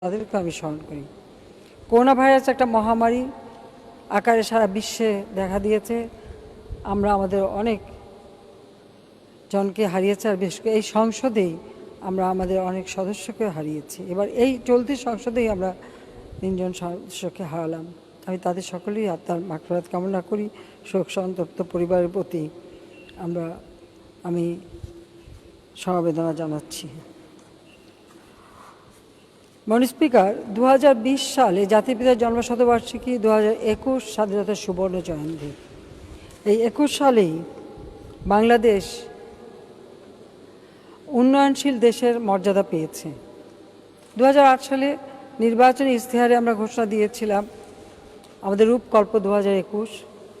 তাদেরকে আমি স্মরণ করি। করোনা ভাইরাস একটা মহামারী আকারে সারা বিশ্বে দেখা দিয়েছে। আমরা আমাদের অনেক জনকে হারিয়েছি, আর বিশেষ করে এই সংসদেই আমরা আমাদের অনেক সদস্যকে হারিয়েছি। এবার এই চলতি সংসদেই আমরা 3 জন সদস্যকে হারালাম। আমি তাদের সকলেই আত্মার মাগফিরাত কামনা করি। শোক সন্তপ্ত পরিবারের প্রতি আমি সমবেদনা জানাচ্ছি। মাননীয় স্পিকার, 2020 সালে জাতির পিতার জন্মশতবার্ষিকী, 2021 স্বাধীনতার সুবর্ণ জয়ন্তী। এই 21 সালেই বাংলাদেশ উন্নয়নশীল দেশের মর্যাদা পেয়েছে। 2008 সালে নির্বাচনী ইশতেহারে আমরা ঘোষণা দিয়েছিলাম আমাদের রূপকল্প 2021,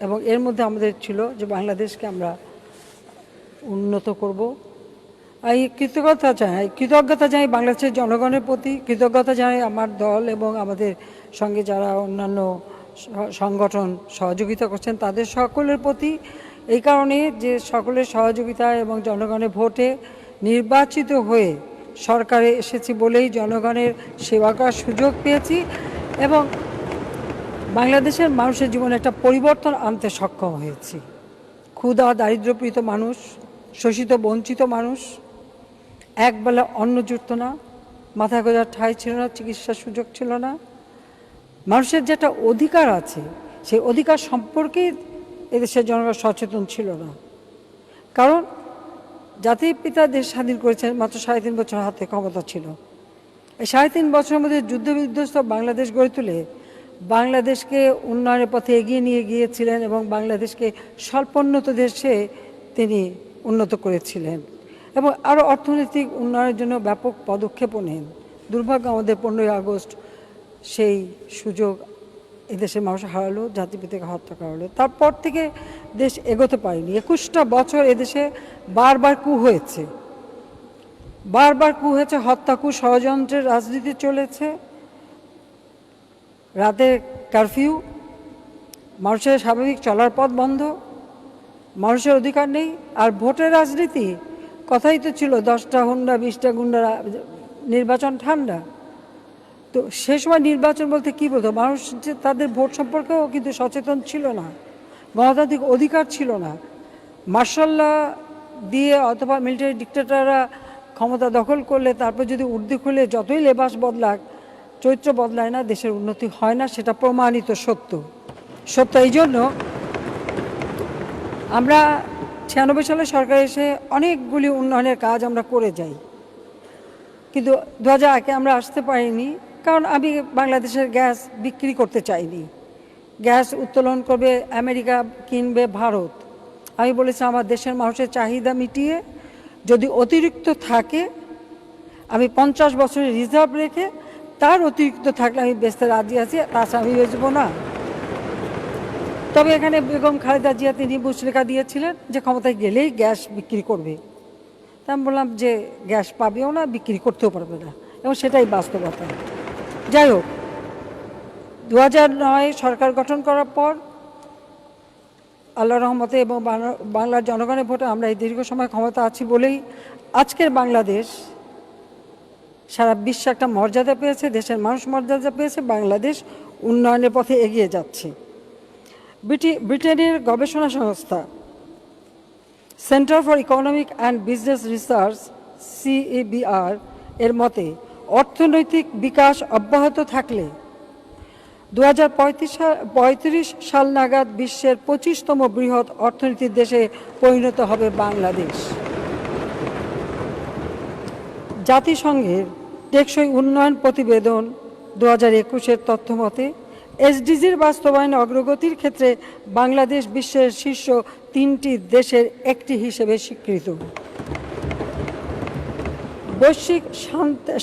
এবং এর মধ্যে আমাদের ছিল যে বাংলাদেশকে আমরা উন্নত করব। এই কৃতজ্ঞতা জানাই বাংলাদেশের জনগণের প্রতি, কৃতজ্ঞতা জানাই আমার দল এবং আমাদের সঙ্গে যারা অন্যান্য সংগঠন সহযোগিতা করছেন তাদের সকলের প্রতি। এই কারণে যে সকলের সহযোগিতা এবং জনগণের ভোটে নির্বাচিত হয়ে সরকারে এসেছি বলেই জনগণের সেবা করার সুযোগ পেয়েছি এবং বাংলাদেশের মানুষের জীবনে একটা পরিবর্তন আনতে সক্ষম হয়েছি। ক্ষুধা দারিদ্র্যপীড়িত মানুষ, শোষিত বঞ্চিত মানুষ, একবেলা অন্ন জুটত না, মাথা গোঁজার ঠাঁই ছিল না, চিকিৎসার সুযোগ ছিল না। মানুষের যেটা অধিকার আছে সেই অধিকার সম্পর্কে এদেশের জনগণ সচেতন ছিল না। কারণ জাতির পিতা দেশ স্বাধীন করেছেন, মাত্র 3.5 বছর হাতে ক্ষমতা ছিল। এই 3.5 বছরের মধ্যে যুদ্ধ বিধ্বস্ত বাংলাদেশ গড়ে তুলে বাংলাদেশকে উন্নয়নের পথে এগিয়ে নিয়ে গিয়েছিলেন এবং বাংলাদেশকে স্বল্পোন্নত দেশে তিনি উন্নত করেছিলেন এবং আরও অর্থনৈতিক উন্নয়নের জন্য ব্যাপক পদক্ষেপও নেন। দুর্ভাগ্য আমাদের 15ই আগস্ট সেই সুযোগ এদেশের মানুষ হারালো, জাতিপিতাকে হত্যা করা হলো। তারপর থেকে দেশ এগোতে পারেনি। 21টা বছর এদেশে বারবার কূ হয়েছে, হত্যা, কূ, ষড়যন্ত্রের রাজনীতি চলেছে, রাতে কারফিউ, মানুষের স্বাভাবিক চলার পথ বন্ধ, মানুষের অধিকার নেই। আর ভোটের রাজনীতি, কথাই তো ছিল 10টা হুন্ডা 20টা গুন্ডা, নির্বাচন ঠান্ডা। তো সে সময় নির্বাচন বলতে কী বলতো, মানুষ যে তাদের ভোট সম্পর্কেও কিন্তু সচেতন ছিল না, গণতান্ত্রিক অধিকার ছিল না। মার্শাল্লাহ দিয়ে অথবা মিলিটারি ডিক্টেটররা ক্ষমতা দখল করলে তারপর যদি উর্দি খুলে যতই লেবাস বদলাক, চরিত্র বদলায় না, দেশের উন্নতি হয় না, সেটা প্রমাণিত সত্য। এই জন্য আমরা 96 সালে সরকার এসে অনেকগুলি উন্নয়নের কাজ আমরা করে যাই, কিন্তু 2001-এ আমরা আসতে পারিনি। কারণ আমি বাংলাদেশের গ্যাস বিক্রি করতে চাইনি। গ্যাস উত্তোলন করবে আমেরিকা, কিনবে ভারত। আমি বলেছি আমার দেশের মানুষের চাহিদা মিটিয়ে যদি অতিরিক্ত থাকে আমি 50 বছরের রিজার্ভ রেখে তার অতিরিক্ত থাকলে আমি বেচতে রাজি আছি, তাছাড়া আমি বেচবো না। তবে এখানে বেগম খালেদা জিয়া তিনি বুঝলেখা দিয়েছিলেন যে ক্ষমতায় গেলেই গ্যাস বিক্রি করবে। তা আমি বললাম যে গ্যাস পাবেও না, বিক্রি করতেও পারবে না, এবং সেটাই বাস্তবতা। যাই হোক, 2009 সরকার গঠন করার পর আল্লাহর রহমতে এবং বাংলার জনগণের ভোটে আমরা এই দীর্ঘ সময় ক্ষমতা আছি বলেই আজকের বাংলাদেশ সারা বিশ্বে একটা মর্যাদা পেয়েছে, দেশের মানুষ মর্যাদা পেয়েছে, বাংলাদেশ উন্নয়নের পথে এগিয়ে যাচ্ছে। ব্রিটেনের গবেষণা সংস্থা centre for economic and business research CEBR এর মতে অর্থনৈতিক বিকাশ অব্যাহত থাকলে 2035 সাল নাগাদ বিশ্বের 25তম বৃহৎ অর্থনীতির দেশে পরিণত হবে বাংলাদেশ। জাতিসংঘের টেকসই উন্নয়ন প্রতিবেদন 2021-এর তথ্য মতে SDGর বাস্তবায়নে অগ্রগতির ক্ষেত্রে বাংলাদেশ বিশ্বের শীর্ষ 3টি দেশের একটি হিসেবে স্বীকৃত। বৈশ্বিক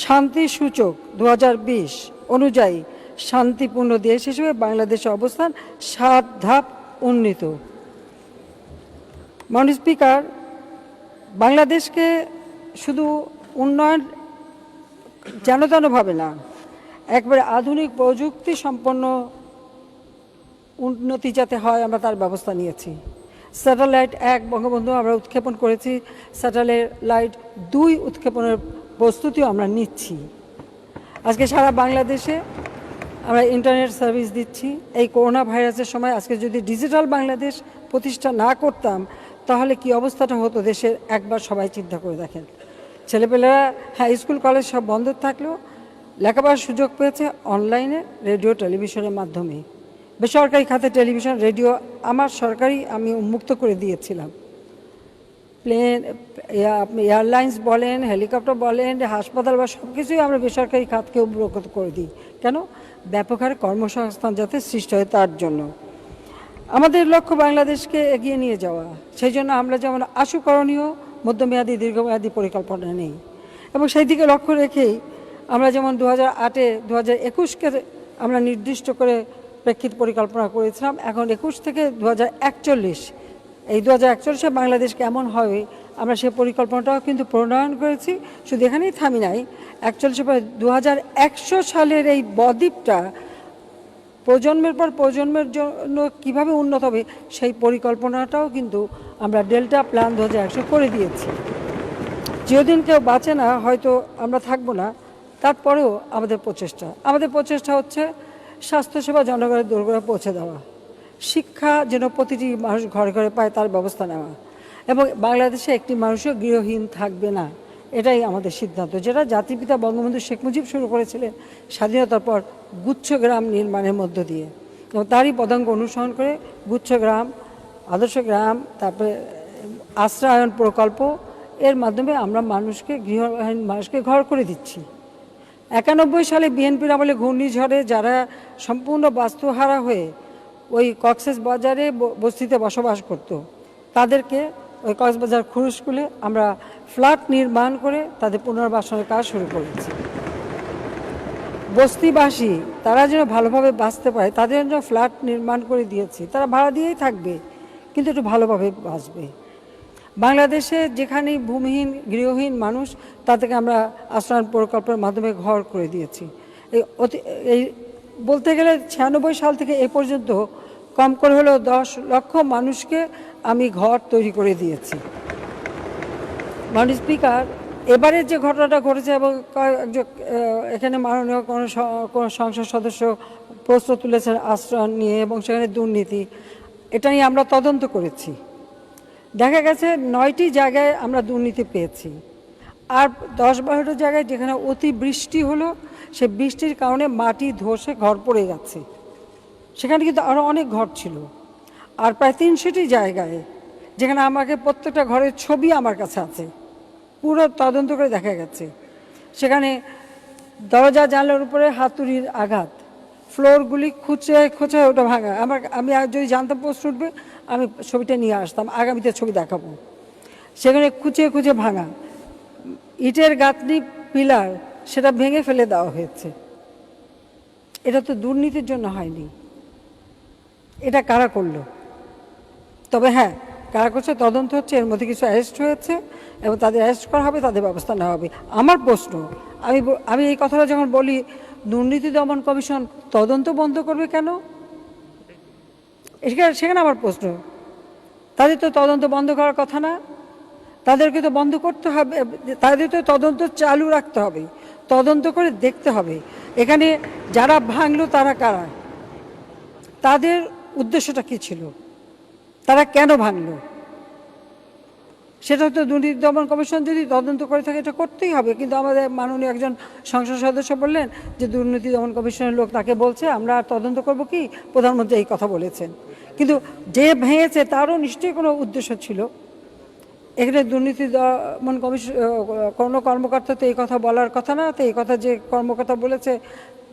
শান্তি সূচক 2020 অনুযায়ী শান্তিপূর্ণ দেশ হিসেবে বাংলাদেশের অবস্থান 7 ধাপ উন্নীত। মাননীয় স্পিকার, বাংলাদেশকে শুধু উন্নয়ন যেন তেনভাবে না, একবারে আধুনিক প্রযুক্তি সম্পন্ন উন্নতি যাতে হয় আমরা তার ব্যবস্থা নিয়েছি। স্যাটেলাইট 1 বঙ্গবন্ধু আমরা উৎক্ষেপণ করেছি, স্যাটেলাইট 2 উৎক্ষেপণের প্রস্তুতিও আমরা নিচ্ছি। আজকে সারা বাংলাদেশে আমরা ইন্টারনেট সার্ভিস দিচ্ছি। এই করোনা ভাইরাসের সময় আজকে যদি ডিজিটাল বাংলাদেশ প্রতিষ্ঠা না করতাম তাহলে কি অবস্থাটা হতো দেশের, একবার সবাই চিন্তা করে দেখেন। ছেলেপেলেরা হ্যাঁ স্কুল কলেজ সব বন্ধ থাকলেও লেখাপড়ার সুযোগ পেয়েছে অনলাইনে, রেডিও টেলিভিশনের মাধ্যমে। বেসরকারি খাতে টেলিভিশন রেডিও আমার সরকারি আমি উন্মুক্ত করে দিয়েছিলাম। প্লেন, আপনি এয়ারলাইন্স বলেন, হেলিকপ্টার বলেন, হাসপাতাল বা সব কিছুই আমরা বেসরকারি খাতকে উন্মুক্ত করে দিই। কেন? ব্যাপক হারে কর্মসংস্থান যাতে সৃষ্টি হয় তার জন্য। আমাদের লক্ষ্য বাংলাদেশকে এগিয়ে নিয়ে যাওয়া। সেই জন্য আমরা যেমন আশুকরণীয় মধ্যমেয়াদী দীর্ঘমেয়াদী পরিকল্পনা নেই, এবং সেই দিকে লক্ষ্য রেখেই আমরা যেমন 2008-এ 2021-কে আমরা নির্দিষ্ট করে প্রেক্ষিত পরিকল্পনা করেছিলাম। এখন 21 থেকে 2041, এই 2041-এ বাংলাদেশ কেমন হবে আমরা সেই পরিকল্পনাটাও কিন্তু প্রণয়ন করেছি। শুধু এখানেই থামি নাই, 41 পরে 2100 সালের এই বদ্বীপটা প্রজন্মের পর প্রজন্মের জন্য কীভাবে উন্নত হবে সেই পরিকল্পনাটাও কিন্তু আমরা ডেল্টা প্ল্যান 2100 করে দিয়েছি। যেদিন কেউ বাঁচে না, হয়তো আমরা থাকবো না, তারপরেও আমাদের প্রচেষ্টা হচ্ছে স্বাস্থ্যসেবা জনগণের দোরগোড়ায় পৌঁছে দেওয়া, শিক্ষা যেন প্রতিটি মানুষ ঘরে ঘরে পায় তার ব্যবস্থা নেওয়া, এবং বাংলাদেশে একটি মানুষও গৃহহীন থাকবে না, এটাই আমাদের সিদ্ধান্ত, যেটা জাতির পিতা বঙ্গবন্ধু শেখ মুজিব শুরু করেছিলেন স্বাধীনতার পর গুচ্ছগ্রাম নির্মাণের মধ্য দিয়ে। এবং তারই পদাঙ্ক অনুসরণ করে গুচ্ছগ্রাম, আদর্শ গ্রাম, তারপরে আশ্রয়ন প্রকল্প, এর মাধ্যমে আমরা গৃহহীন মানুষকে ঘর করে দিচ্ছি। 91 সালে বিএনপির আমলে ঘূর্ণিঝড়ে যারা সম্পূর্ণ বাস্তুহারা হয়ে ওই কক্সেস বাজারে বস্তিতে বসবাস করত, তাদেরকে ওই কক্সবাজার খুরুশকুলে আমরা ফ্ল্যাট নির্মাণ করে তাদের পুনর্বাসনের কাজ শুরু করেছি। বস্তিবাসী তারা যেন ভালোভাবে বাঁচতে পারে তাদের জন্য ফ্ল্যাট নির্মাণ করে দিয়েছি। তারা ভাড়া দিয়েই থাকবে, কিন্তু একটু ভালোভাবে বাঁচবে। বাংলাদেশে যেখানেই ভূমিহীন গৃহহীন মানুষ, তাদেরকে আমরা আশ্রয়ণ প্রকল্পের মাধ্যমে ঘর করে দিয়েছি। এই বলতে গেলে 96 সাল থেকে এ পর্যন্ত কম করে হলেও 10 লক্ষ মানুষকে আমি ঘর তৈরি করে দিয়েছি। মাননীয় স্পিকার, এবারের যে ঘটনাটা ঘটেছে এবং এখানে মাননীয় কোনো সংসদ সদস্য প্রশ্ন তুলেছেন আশ্রয় নিয়ে এবং সেখানে দুর্নীতি, এটা নিয়ে আমরা তদন্ত করেছি। দেখা গেছে 9টি জায়গায় আমরা দুর্নীতি পেয়েছি, আর 10-12টা জায়গায় যেখানে অতি বৃষ্টি হলো, সে বৃষ্টির কারণে মাটি ধসে ঘর পড়ে যাচ্ছে, সেখানে কিন্তু আরও অনেক ঘর ছিল। আর প্রায় 300টি জায়গায় যেখানে আমাকে প্রত্যেকটা ঘরের ছবি আমার কাছে আছে, পুরো তদন্ত করে দেখা গেছে, সেখানে দরজা জানলার উপরে হাতুড়ির আঘাত, ফ্লোরগুলি খুঁচে ওটা ভাঙা। আমি যদি জানতাম প্রশ্ন উঠবে আমি ছবিটা নিয়ে আসতাম, আগামীতে ছবি দেখাবো। সেখানে খুঁচে ভাঙা ইটের গাঁথনি, পিলার, সেটা ভেঙে ফেলে দেওয়া হয়েছে। এটা তো দুর্নীতির জন্য হয়নি, এটা কারা করলো? তবে হ্যাঁ, কারা করছে তদন্ত হচ্ছে, এর মধ্যে কিছু অ্যারেস্ট হয়েছে এবং তাদের অ্যারেস্ট করা হবে, তাদের ব্যবস্থা নেওয়া হবে। আমার প্রশ্ন, আমি এই কথাটা যখন বলি, দুর্নীতি দমন কমিশন তদন্ত বন্ধ করবে কেন? সেখানে আমার প্রশ্ন, তাদের তো তদন্ত বন্ধ করার কথা না, তাদেরকে তো বন্ধ করতে হবে, তাদের তো তদন্ত চালু রাখতে হবে, তদন্ত করে দেখতে হবে এখানে যারা ভাঙলো তারা কারা, তাদের উদ্দেশ্যটা কী ছিল, তারা কেন ভাঙলো, সেটা তো দুর্নীতি দমন কমিশন যদি তদন্ত করে থাকে এটা করতেই হবে। কিন্তু আমাদের মাননীয় একজন সংসদ সদস্য বললেন যে দুর্নীতি দমন কমিশনের লোক তাকে বলছে আমরা আর তদন্ত করব কি, প্রধানমন্ত্রী এই কথা বলেছেন। কিন্তু যে ভেঙেছে তারও নিশ্চয়ই কোনো উদ্দেশ্য ছিল। এখানে দুর্নীতি দমন কমিশন কোনো কর্মকর্তা তো এই কথা বলার কথা না, তো এই কথা যে কর্মকর্তা বলেছে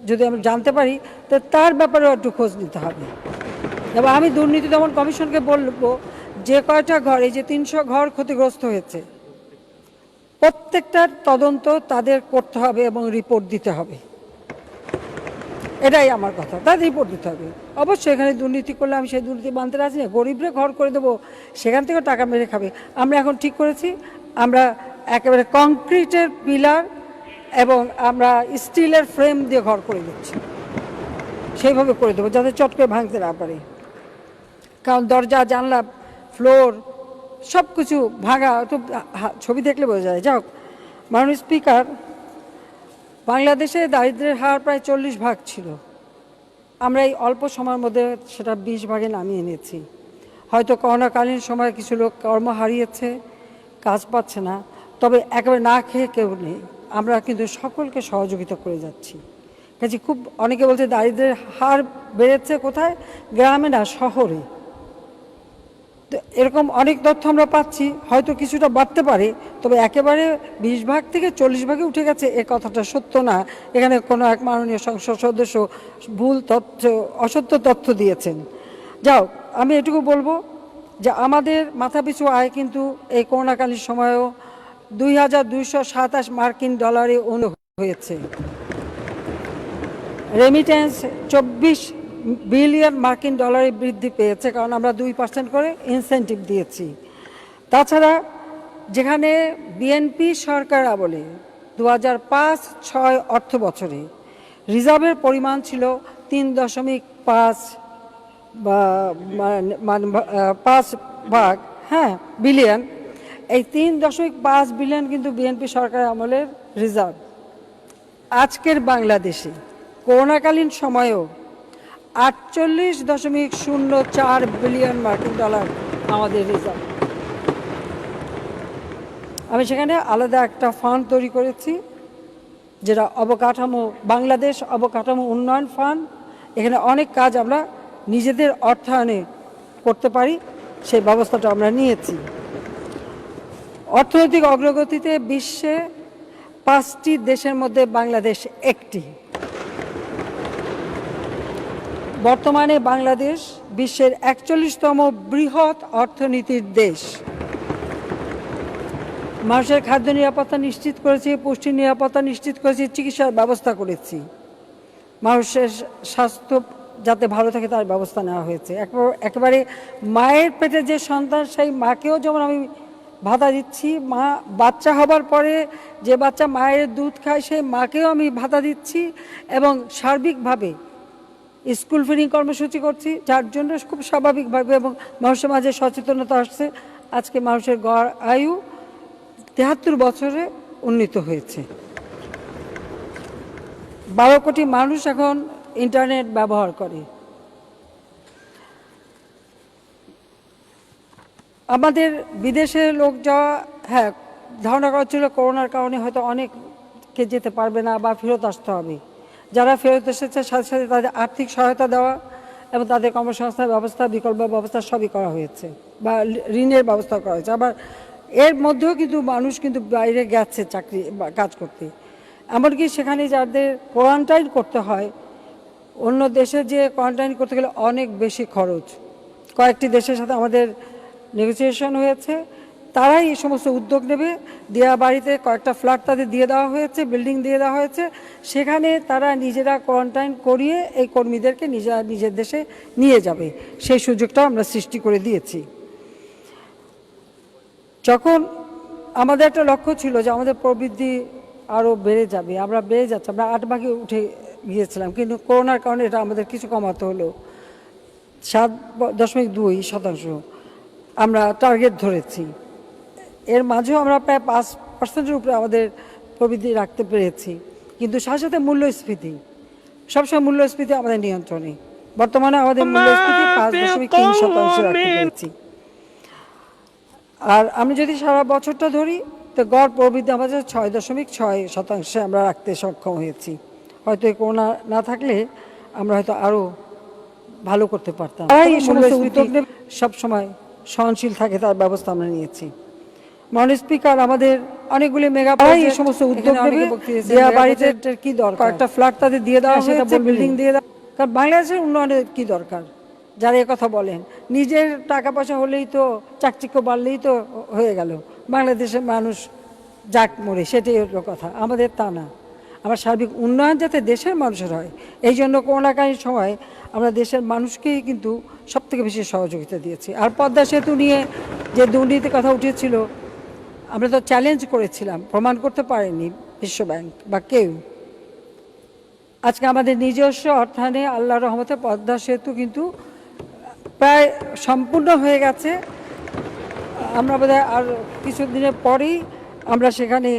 যদি আমরা জানতে পারি তো তার ব্যাপারেও একটু খোঁজ নিতে হবে। এবং আমি দুর্নীতি দমন কমিশনকে বলবো, যে কয়টা ঘর, এই যে 300 ঘর ক্ষতিগ্রস্ত হয়েছে, প্রত্যেকটার তদন্ত তাদের করতে হবে এবং রিপোর্ট দিতে হবে। এটাই আমার কথা, তাদের রিপোর্ট দিতে হবে। অবশ্যই এখানে দুর্নীতি করলে আমি সেই দুর্নীতি মানতে রাজি না, গরিবরে ঘর করে দেবো, সেখান থেকে টাকা মেরে খাবে। আমরা এখন ঠিক করেছি, আমরা একেবারে কংক্রিটের পিলার এবং আমরা স্টিলের ফ্রেম দিয়ে ঘর করে দিচ্ছি, সেইভাবে করে দেবো যাতে চট করে ভাঙতে না পারে। কারণ দরজা, জানলা, ফ্লোর সব কিছু ভাঙা, তো ছবি দেখলে বোঝা যায়। যাক, মাননীয় স্পিকার, বাংলাদেশে দারিদ্র্যের হার প্রায় 40% ছিল। আমরা এই অল্প সময়ের মধ্যে সেটা 20% নামিয়ে এনেছি। হয়তো করোনাকালীন সময়ে কিছু লোক কর্ম হারিয়েছে, কাজ পাচ্ছে না, তবে একেবারে না খেয়ে কেউ নেই। আমরা কিন্তু সকলকে সহযোগিতা করে যাচ্ছি। কাজে খুব অনেকে বলছে দারিদ্র্যের হার বেড়েছে কোথায়, গ্রামে না শহরে। তো এরকম অনেক তথ্য আমরা পাচ্ছি, হয়তো কিছুটা বাড়তে পারে, তবে একেবারে 20% থেকে 40% উঠে গেছে এ কথাটা সত্য না। এখানে কোনো এক মাননীয় সংসদ সদস্য ভুল তথ্য, অসত্য তথ্য দিয়েছেন। যাও, আমি এটুকু বলবো যে আমাদের মাথাপিছু আয় কিন্তু এই করোনাকালীন সময়েও $2,227 মার্কিন ডলারে হয়েছে। রেমিটেন্স 24 বিলিয়ন মার্কিন ডলারে বৃদ্ধি পেয়েছে, কারণ আমরা 2% করে ইনসেন্টিভ দিয়েছি। তাছাড়া যেখানে বিএনপি সরকার আমলে 2005-06 অর্থ বছরে রিজার্ভের পরিমাণ ছিল 3.5 বিলিয়ন, এই 3.5 বিলিয়ন কিন্তু বিএনপি সরকারের আমলের রিজার্ভ। আজকের বাংলাদেশে করোনাকালীন সময়েও 48.04 বিলিয়ন মার্কিন ডলার আমাদের রিজার্ভ। আমি সেখানে আলাদা একটা ফান্ড তৈরি করেছি, যেটা অবকাঠামো, বাংলাদেশ অবকাঠামো উন্নয়ন ফান্ড। এখানে অনেক কাজ আমরা নিজেদের অর্থায়নে করতে পারি, সেই ব্যবস্থাটা আমরা নিয়েছি। অর্থনৈতিক অগ্রগতিতে বিশ্বে 5টি দেশের মধ্যে বাংলাদেশ একটি। বর্তমানে বাংলাদেশ বিশ্বের 41তম বৃহৎ অর্থনীতির দেশ। মানুষের খাদ্য নিরাপত্তা নিশ্চিত করেছি, পুষ্টি নিরাপত্তা নিশ্চিত করেছি, চিকিৎসার ব্যবস্থা করেছি। মানুষের স্বাস্থ্য যাতে ভালো থাকে তার ব্যবস্থা নেওয়া হয়েছে। একেবারে মায়ের পেটে যে সন্তান, সেই মাকেও যেমন আমি ভাতা দিচ্ছি, মা বাচ্চা হবার পরে যে বাচ্চা মায়ের দুধ খায় সেই মাকেও আমি ভাতা দিচ্ছি, এবং সার্বিকভাবে স্কুল ফিডিং কর্মসূচি করছি, যার জন্য খুব স্বাভাবিকভাবে এবং মানুষের মাঝে সচেতনতা আসছে। আজকে মানুষের গড় আয়ু 73 বছরে উন্নীত হয়েছে। 12 কোটি মানুষ এখন ইন্টারনেট ব্যবহার করে। আমাদের বিদেশে লোক যাওয়া, হ্যাঁ, ধারণা করা ছিল করোনার কারণে হয়তো অনেকে যেতে পারবে না বা ফেরত আসতে হবে। যারা ফেরত এসেছে সাথে সাথে তাদের আর্থিক সহায়তা দেওয়া এবং তাদের কর্মসংস্থান ব্যবস্থা, বিকল্প ব্যবস্থা সবই করা হয়েছে, বা ঋণের ব্যবস্থা করা হয়েছে। আবার এর মধ্যেও কিন্তু মানুষ কিন্তু বাইরে গেছে চাকরি বা কাজ করতে। এমনকি সেখানে যাদের কোয়ারেন্টাইন করতে হয়, অন্য দেশে যে কোয়ারেন্টাইন করতে গেলে অনেক বেশি খরচ। কয়েকটি দেশের সাথে আমাদের নেগোসিয়েশন হয়েছে, তারাই এই সমস্ত উদ্যোগ নেবে। দেয়া বাড়িতে কয়েকটা ফ্ল্যাট তাদের দিয়ে দেওয়া হয়েছে, বিল্ডিং দিয়ে দেওয়া হয়েছে, সেখানে তারা নিজেরা কোয়ারেন্টাইন করিয়ে এই কর্মীদেরকে নিজের দেশে নিয়ে যাবে। সেই সুযোগটা আমরা সৃষ্টি করে দিয়েছি। যখন আমাদের একটা লক্ষ্য ছিল যে আমাদের প্রবৃদ্ধি আরও বেড়ে যাবে, আমরা বেড়ে যাচ্ছে, আমরা 8 ভাগে উঠে গিয়েছিলাম, কিন্তু করোনার কারণে এটা আমাদের কিছু কমাতে হলো। 7.2% আমরা টার্গেট ধরেছি। এর মাঝেও আমরা প্রায় 5%-এর উপরে আমাদের প্রবৃদ্ধি রাখতে পেরেছি। কিন্তু সাথে সাথে মূল্যস্ফীতি, সবসময় মূল্যস্ফীতি আমাদের নিয়ন্ত্রণে। বর্তমানে আমাদের মূল্যস্ফীতি 5.3% রাখতে পেরেছি। আর আমি যদি সারা বছরটা ধরি, তো গড় প্রবৃদ্ধি আমাদের 6.6% আমরা রাখতে সক্ষম হয়েছি। হয়তো এই করোনা না থাকলে আমরা হয়তো আরও ভালো করতে পারতাম। এই সমস্ত উদ্যোগ সবসময় সহনশীল থাকে, তার ব্যবস্থা আমরা নিয়েছি। মাননীয় স্পিকার, আমাদের অনেকগুলি মেগা এই সমস্ত উদ্যোগ নেবে। দেয়া বাড়িতে কি দরকার, একটা ফ্ল্যাট তাদের দিয়ে দেওয়া হয়েছে, বিল্ডিং দিয়ে দেওয়া। কারণ বাংলাদেশের উন্নয়নের কি দরকার, যারা কথা বলেন নিজের টাকা পয়সা হলেই তো, চাকচিক্য বাড়লেই তো হয়ে গেল, বাংলাদেশের মানুষ যাক মরে, সেটাই হলো কথা। আমাদের তা না, আমার সার্বিক উন্নয়ন যাতে দেশের মানুষের হয়, এই জন্য করোনাকালীন সময় আমরা দেশের মানুষকেই কিন্তু সবথেকে বেশি সহযোগিতা দিয়েছি। আর পদ্মা সেতু নিয়ে যে দুর্নীতির কথা উঠেছিল, আমরা তো চ্যালেঞ্জ করেছিলাম, প্রমাণ করতে পারেনি বিশ্বব্যাংক বা কেউ। আজকে আমাদের নিজস্ব অর্থায়নে আল্লাহর রহমতে পদ্মা সেতু কিন্তু প্রায় সম্পূর্ণ হয়ে গেছে। আমরা বোধহয় আর কিছুদিনের পরেই আমরা সেখানে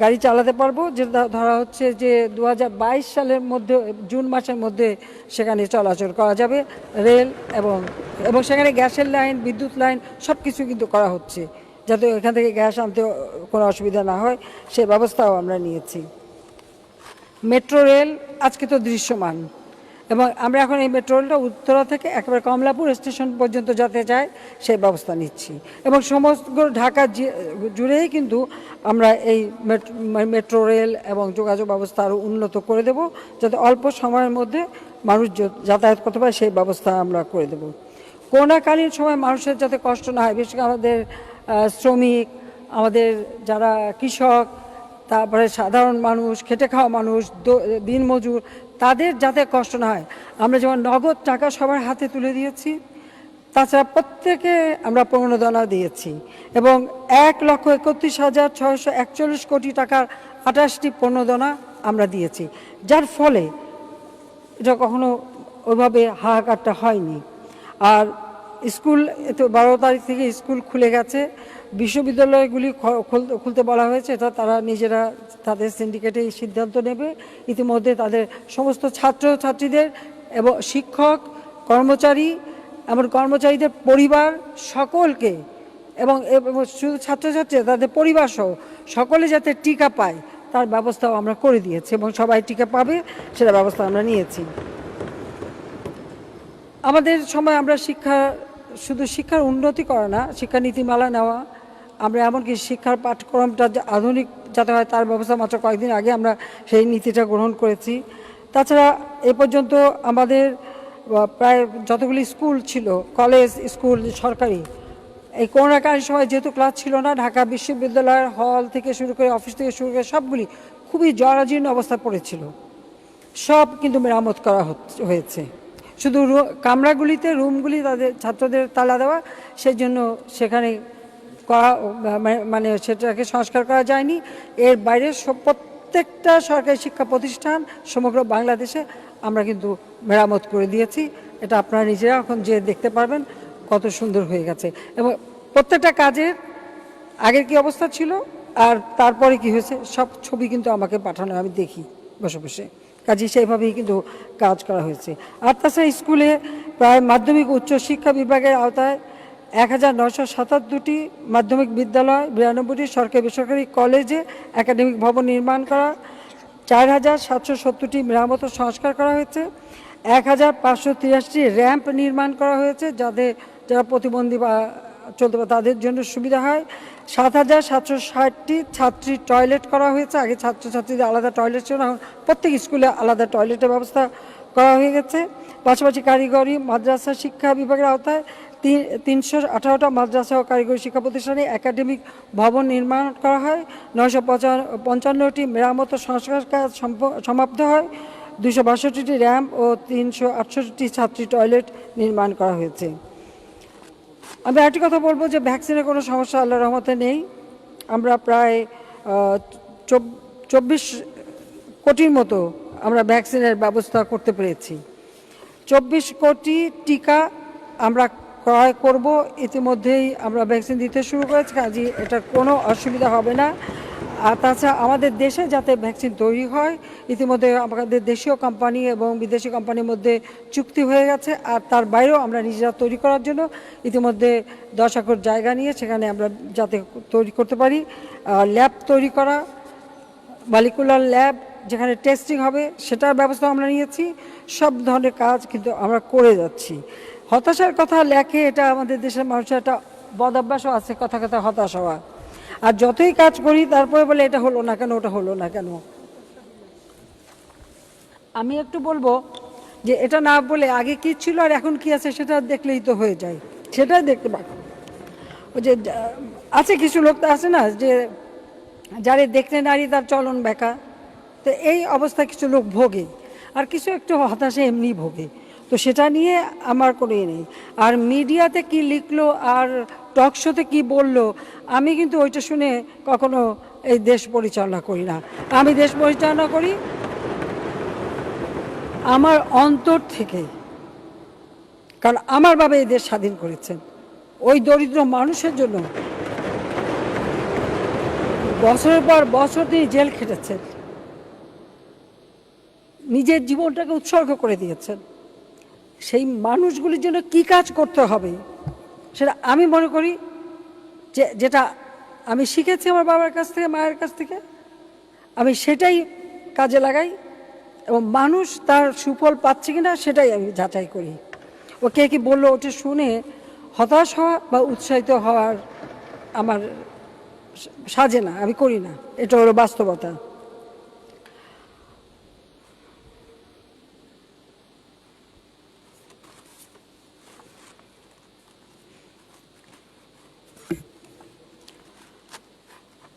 গাড়ি চালাতে পারবো, যেটা ধরা হচ্ছে যে 2022 সালের মধ্যে, জুন মাসের মধ্যে সেখানে চলাচল করা যাবে রেল, এবং সেখানে গ্যাসের লাইন, বিদ্যুৎ লাইন সব কিছু কিন্তু করা হচ্ছে, যাতে এখান থেকে গ্যাস আনতে কোনো অসুবিধা না হয়, সে ব্যবস্থাও আমরা নিয়েছি। মেট্রো রেল আজকে তো দৃশ্যমান, এবং আমরা এখন এই মেট্রো রেলটা উত্তরা থেকে একেবারে কমলাপুর স্টেশন পর্যন্ত যাতে যায় সেই ব্যবস্থা নিচ্ছি, এবং সমগ্র ঢাকা জুড়েই কিন্তু আমরা এই মেট্রো রেল এবং যোগাযোগ ব্যবস্থা আরও উন্নত করে দেব, যাতে অল্প সময়ের মধ্যে মানুষ যাতায়াত করতে পারে সেই ব্যবস্থা আমরা করে দেব। করোনাকালীন সময় মানুষের যাতে কষ্ট না হয়, বিশেষ করে আমাদের শ্রমিক, আমাদের যারা কৃষক, তারপরে সাধারণ মানুষ, খেটে খাওয়া মানুষ, দিনমজুর, তাদের যাতে কষ্ট না হয়, আমরা যেমন নগদ টাকা সবার হাতে তুলে দিয়েছি, তাছাড়া প্রত্যেকে আমরা প্রণোদনা দিয়েছি, এবং 1,31,641 কোটি টাকার 28টি প্রণোদনা আমরা দিয়েছি, যার ফলে এটা কখনো ওইভাবে হাহাকারটা হয়নি। আর স্কুল তো 12 তারিখ থেকে স্কুল খুলে গেছে, বিশ্ববিদ্যালয়গুলি খুলতে বলা হয়েছে, এটা তারা নিজেরা তাদের সিন্ডিকেটে সিদ্ধান্ত নেবে। ইতিমধ্যে তাদের সমস্ত ছাত্রছাত্রীদের এবং শিক্ষক, কর্মচারী, এমন কর্মচারীদের পরিবার সকলকে, এবং শুধু ছাত্রছাত্রী তাদের পরিবার সহ সকলে যাতে টিকা পায় তার ব্যবস্থাও আমরা করে দিয়েছি, এবং সবাই টিকা পাবে সেটা ব্যবস্থা আমরা নিয়েছি। আমাদের সময় আমরা শুধু শিক্ষার উন্নতি করা না, শিক্ষা নীতিমালা নেওয়া, আমরা এমনকি শিক্ষার পাঠ্যক্রমটা আধুনিক যাতে হয় তার ব্যবস্থা মাত্র কয়েকদিন আগে আমরা সেই নীতিটা গ্রহণ করেছি। তাছাড়া এ পর্যন্ত আমাদের প্রায় যতগুলি স্কুল ছিল, কলেজ, স্কুল, সরকারি, এই করোনাকালীন সময় যেহেতু ক্লাস ছিল না, ঢাকা বিশ্ববিদ্যালয়ের হল থেকে শুরু করে, অফিস থেকে শুরু করে সবগুলি খুবই জরাজীর্ণ অবস্থায় পড়েছিল, সব কিন্তু মেরামত করা হয়েছে। শুধু কামরাগুলিতে, রুমগুলি তাদের ছাত্রদের তালা দেওয়া, সেই জন্য সেখানে করা মানে সেটাকে সংস্কার করা যায়নি। এর বাইরে প্রত্যেকটা সরকারি শিক্ষা প্রতিষ্ঠান সমগ্র বাংলাদেশে আমরা কিন্তু মেরামত করে দিয়েছি। এটা আপনারা নিজেরা এখন যে দেখতে পারবেন কত সুন্দর হয়ে গেছে, এবং প্রত্যেকটা কাজের আগের কি অবস্থা ছিল আর তারপরে কি হয়েছে সব ছবি কিন্তু আমাকে পাঠানো, আমি দেখি বসে বসে, কাজে সেইভাবেই কিন্তু কাজ করা হয়েছে। আর তাছাড়া স্কুলে প্রায় মাধ্যমিক উচ্চ শিক্ষা বিভাগের আওতায় 1977টি মাধ্যমিক বিদ্যালয়, 92টি সরকারি বেসরকারি কলেজে একাডেমিক ভবন নির্মাণ করা, 4,770টি মেরামত সংস্কার করা হয়েছে, 1,583টি র্যাম্প নির্মাণ করা হয়েছে যারা প্রতিবন্ধী বা চলতে পারে তাদের জন্য সুবিধা হয়, 7,760টি ছাত্রী টয়লেট করা হয়েছে। আগে ছাত্রছাত্রীদের আলাদা টয়লেট ছিল, এখন প্রত্যেক স্কুলে আলাদা টয়লেটের ব্যবস্থা করা হয়ে গেছে। পাশাপাশি কারিগরি মাদ্রাসা শিক্ষা বিভাগের আওতায় 318টা মাদ্রাসা ও কারিগরি শিক্ষা প্রতিষ্ঠানে একাডেমিক ভবন নির্মাণ করা হয়, 955টি মেরামত সংস্কার কাজ সমাপ্ত হয়, 262টি র্যাম্প ও 368টি ছাত্রী টয়লেট নির্মাণ করা হয়েছে। আমি আরেকটি কথা বলবো যে ভ্যাকসিনের কোনো সমস্যা আল্লাহর রহমতে নেই। আমরা প্রায় 24 কোটির মতো আমরা ভ্যাকসিনের ব্যবস্থা করতে পেরেছি। 24 কোটি টিকা আমরা ক্রয় করব, ইতিমধ্যেই আমরা ভ্যাকসিন দিতে শুরু করেছি, কাজে এটার কোনো অসুবিধা হবে না। আর তাছাড়া আমাদের দেশে যাতে ভ্যাকসিন তৈরি হয়, ইতিমধ্যে আমাদের দেশীয় কোম্পানি এবং বিদেশি কোম্পানির মধ্যে চুক্তি হয়ে গেছে, আর তার বাইরেও আমরা নিজেরা তৈরি করার জন্য ইতিমধ্যে 10 একর জায়গা নিয়ে সেখানে আমরা যাতে তৈরি করতে পারি, ল্যাব তৈরি করা, মলিকুলার ল্যাব যেখানে টেস্টিং হবে সেটার ব্যবস্থা আমরা নিয়েছি। সব ধরনের কাজ কিন্তু আমরা করে যাচ্ছি। হতাশার কথা লেখে, এটা আমাদের দেশের মানুষের একটা বদ অভ্যাসও আছে, কথা কথা হতাশ হওয়া, আর যতই কাজ করি তারপরে বলে এটা হলো না কেন, ওটা হলো না কেন। আমি একটু বলবো যে এটা না বলে আগে কি ছিল আর এখন কি আছে সেটা দেখলেই তো হয়ে যায়, সেটাই দেখতে পাবো। ওই যে আছে কিছু লোক তো আছে না, যে যারে দেখতে নারী তার চলন বেকা, তো এই অবস্থা কিছু লোক ভোগে, আর কিছু একটু হতাশা এমনি ভোগে, তো সেটা নিয়ে আমার কোনো নেই। আর মিডিয়াতে কি লিখলো আর টক শোতে কী বললো, আমি কিন্তু ওইটা শুনে কখনো এই দেশ পরিচালনা করি না। আমি দেশ পরিচালনা করি আমার অন্তর থেকে, কারণ আমার বাবা এই দেশ স্বাধীন করেছেন ওই দরিদ্র মানুষের জন্য, বছরের পর বছর তিনি জেল খেটেছেন, নিজের জীবনটাকে উৎসর্গ করে দিয়েছেন। সেই মানুষগুলির জন্য কি কাজ করতে হবে সেটা আমি মনে করি যে যেটা আমি শিখেছি আমার বাবার কাছ থেকে, মায়ের কাছ থেকে, আমি সেটাই কাজে লাগাই এবং মানুষ তার সুফল পাচ্ছে কিনা সেটাই আমি যাচাই করি। ও কে কি বললো ওটা শুনে হতাশ হওয়া বা উৎসাহিত হওয়ার আমার সাজে না, আমি করি না, এটা হলো বাস্তবতা।